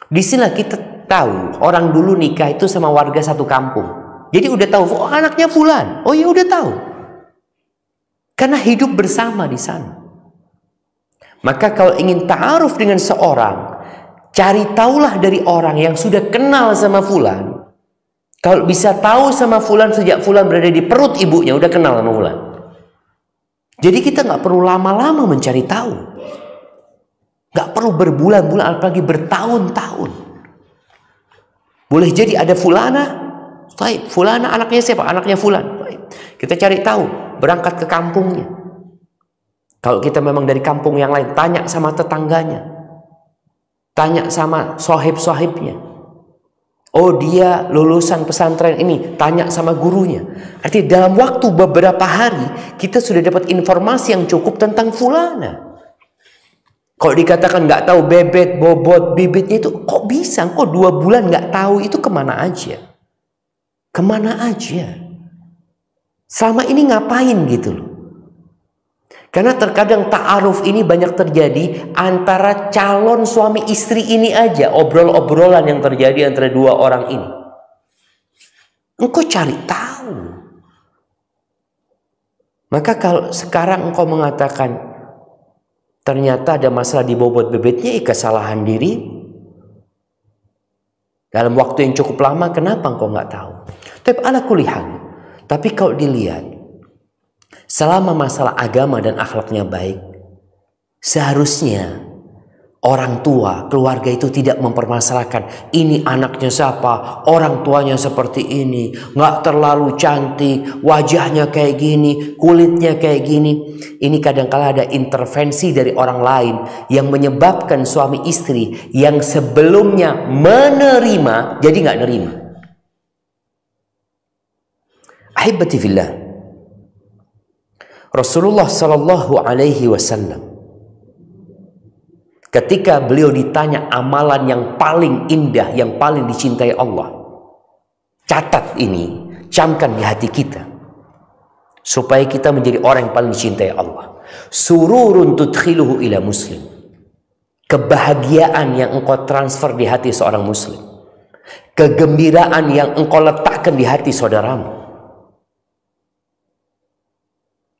Di sini kita tahu orang dulu nikah itu sama warga satu kampung. Jadi udah tahu, oh anaknya fulan. Oh ya udah tahu. Karena hidup bersama di sana. Maka kalau ingin ta'aruf dengan seorang, cari tahulah dari orang yang sudah kenal sama fulan. Kalau bisa tahu sama fulan sejak fulan berada di perut ibunya, udah kenal sama fulan. Jadi kita nggak perlu lama-lama mencari tahu. Nggak perlu berbulan-bulan, apalagi bertahun-tahun. Boleh jadi ada fulana, baik, fulana anaknya siapa? Anaknya fulan. Baik. Kita cari tahu, berangkat ke kampungnya. Kalau kita memang dari kampung yang lain, tanya sama tetangganya, tanya sama sohib-sohibnya. Oh dia lulusan pesantren ini, tanya sama gurunya. Artinya dalam waktu beberapa hari kita sudah dapat informasi yang cukup tentang fulana. Kalau dikatakan nggak tahu bebet, bobot, bibitnya itu kok bisa? Kok 2 bulan nggak tahu itu kemana aja? Kemana aja? Selama ini ngapain gitu loh? Karena terkadang ta'aruf ini banyak terjadi antara calon suami istri ini aja. Obrol-obrolan yang terjadi antara 2 orang ini. Engkau cari tahu. Maka kalau sekarang engkau mengatakan ternyata ada masalah di bobot bebetnya, kesalahan diri. Dalam waktu yang cukup lama, kenapa engkau nggak tahu? Tapi ala kulihan. Tapi kalau dilihat, selama masalah agama dan akhlaknya baik, seharusnya orang tua, keluarga itu tidak mempermasalahkan ini anaknya siapa, orang tuanya seperti ini, nggak terlalu cantik, wajahnya kayak gini, kulitnya kayak gini. Ini kadang-kala ada intervensi dari orang lain yang menyebabkan suami istri yang sebelumnya menerima jadi nggak nerima. Ahibati fillah, Rasulullah Sallallahu Alaihi Wasallam ketika beliau ditanya amalan yang paling indah, yang paling dicintai Allah, catat ini, camkan di hati kita supaya kita menjadi orang yang paling dicintai Allah. Sururun tudkhiluhu ila muslim, kebahagiaan yang engkau transfer di hati seorang muslim, kegembiraan yang engkau letakkan di hati saudaramu.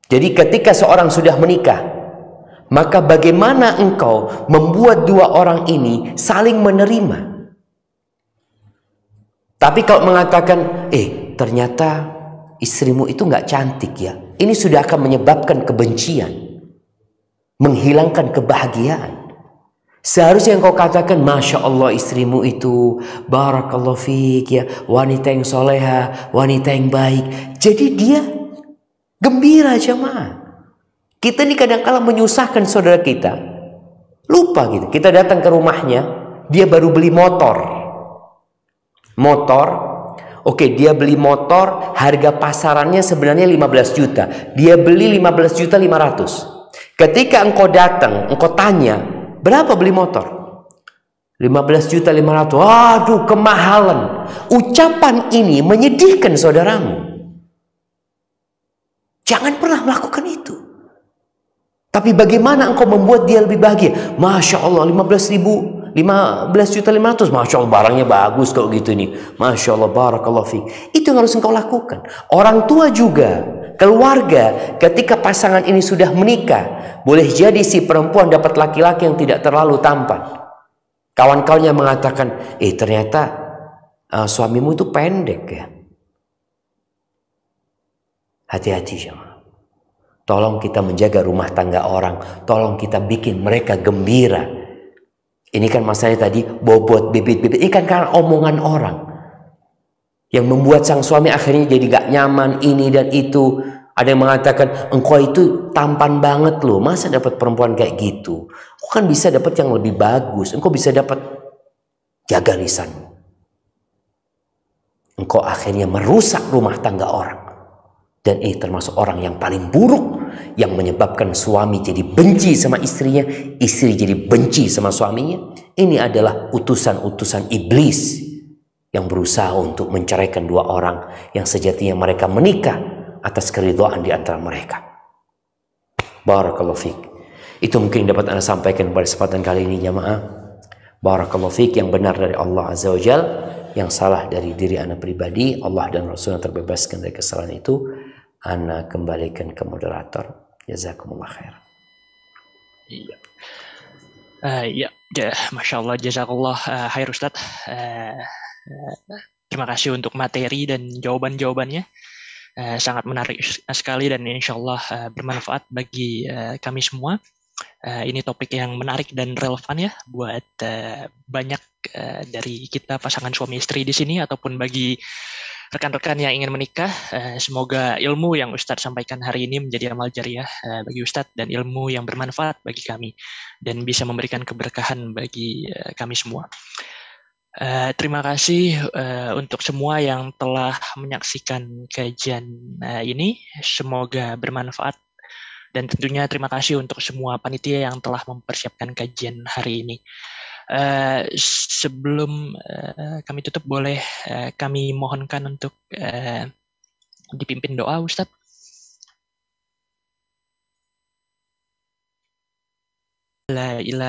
Jadi ketika seorang sudah menikah, maka bagaimana engkau membuat 2 orang ini saling menerima? Tapi kalau mengatakan, ternyata istrimu itu nggak cantik ya, ini sudah akan menyebabkan kebencian, menghilangkan kebahagiaan. Seharusnya engkau katakan, Masya Allah istrimu itu, Barakallahu fiik ya, wanita yang soleha, wanita yang baik. Jadi dia gembira jemaah. Kita ini kadang-kala menyusahkan saudara kita. Lupa gitu. Kita datang ke rumahnya, dia baru beli motor. Oke, dia beli motor, harga pasarannya sebenarnya 15 juta. Dia beli 15 juta 500. Ketika engkau datang, engkau tanya, berapa beli motor? 15 juta 500. Waduh, kemahalan. Ucapan ini menyedihkan saudaramu. Jangan pernah melakukan itu. Tapi bagaimana engkau membuat dia lebih bahagia? Masya Allah 15 juta 500. Masya Allah barangnya bagus kalau gitu nih. Masya Allah barakallahu fiik. Itu yang harus engkau lakukan. Orang tua juga, keluarga, ketika pasangan ini sudah menikah, boleh jadi si perempuan dapat laki-laki yang tidak terlalu tampan. Kawan-kawannya mengatakan, ternyata suamimu itu pendek ya. Hati-hati jemaah. Tolong kita menjaga rumah tangga orang. Tolong kita bikin mereka gembira. Ini kan masalahnya tadi bobot, bibit-bibit. Ini kan karena omongan orang. Yang membuat sang suami akhirnya jadi gak nyaman ini dan itu. Ada yang mengatakan, engkau itu tampan banget loh. Masa dapat perempuan kayak gitu? Engkau kan bisa dapat yang lebih bagus. Engkau bisa dapat, jaga lisanmu. engkau akhirnya merusak rumah tangga orang. Dan ini termasuk orang yang paling buruk, yang menyebabkan suami jadi benci sama istrinya, istri jadi benci sama suaminya. Ini adalah utusan-utusan iblis yang berusaha untuk menceraikan dua orang yang sejatinya mereka menikah atas keridhaan di antara mereka. Barakallahu fiik. Itu mungkin dapat Anda sampaikan pada kesempatan kali ini, jamaah. Barakallahu fiik, yang benar dari Allah Azza wa Jal, yang salah dari diri Anda pribadi. Allah dan Rasulnya terbebaskan dari kesalahan itu. Anda kembalikan ke moderator. Jazakumullah khair. Iya. Ya, Masya Allah, jazakallah khair Ustaz. Terima kasih untuk materi dan jawaban-jawabannya. Sangat menarik sekali dan insya Allah bermanfaat bagi kami semua. Ini topik yang menarik dan relevan ya buat banyak dari kita pasangan suami istri di sini ataupun bagi rekan-rekan yang ingin menikah. Semoga ilmu yang Ustadz sampaikan hari ini menjadi amal jariah bagi Ustadz dan ilmu yang bermanfaat bagi kami dan bisa memberikan keberkahan bagi kami semua. Terima kasih untuk semua yang telah menyaksikan kajian ini. Semoga bermanfaat. Dan tentunya terima kasih untuk semua panitia yang telah mempersiapkan kajian hari ini. Sebelum kami tutup, boleh kami mohonkan untuk dipimpin doa, Ustadz. La ilaha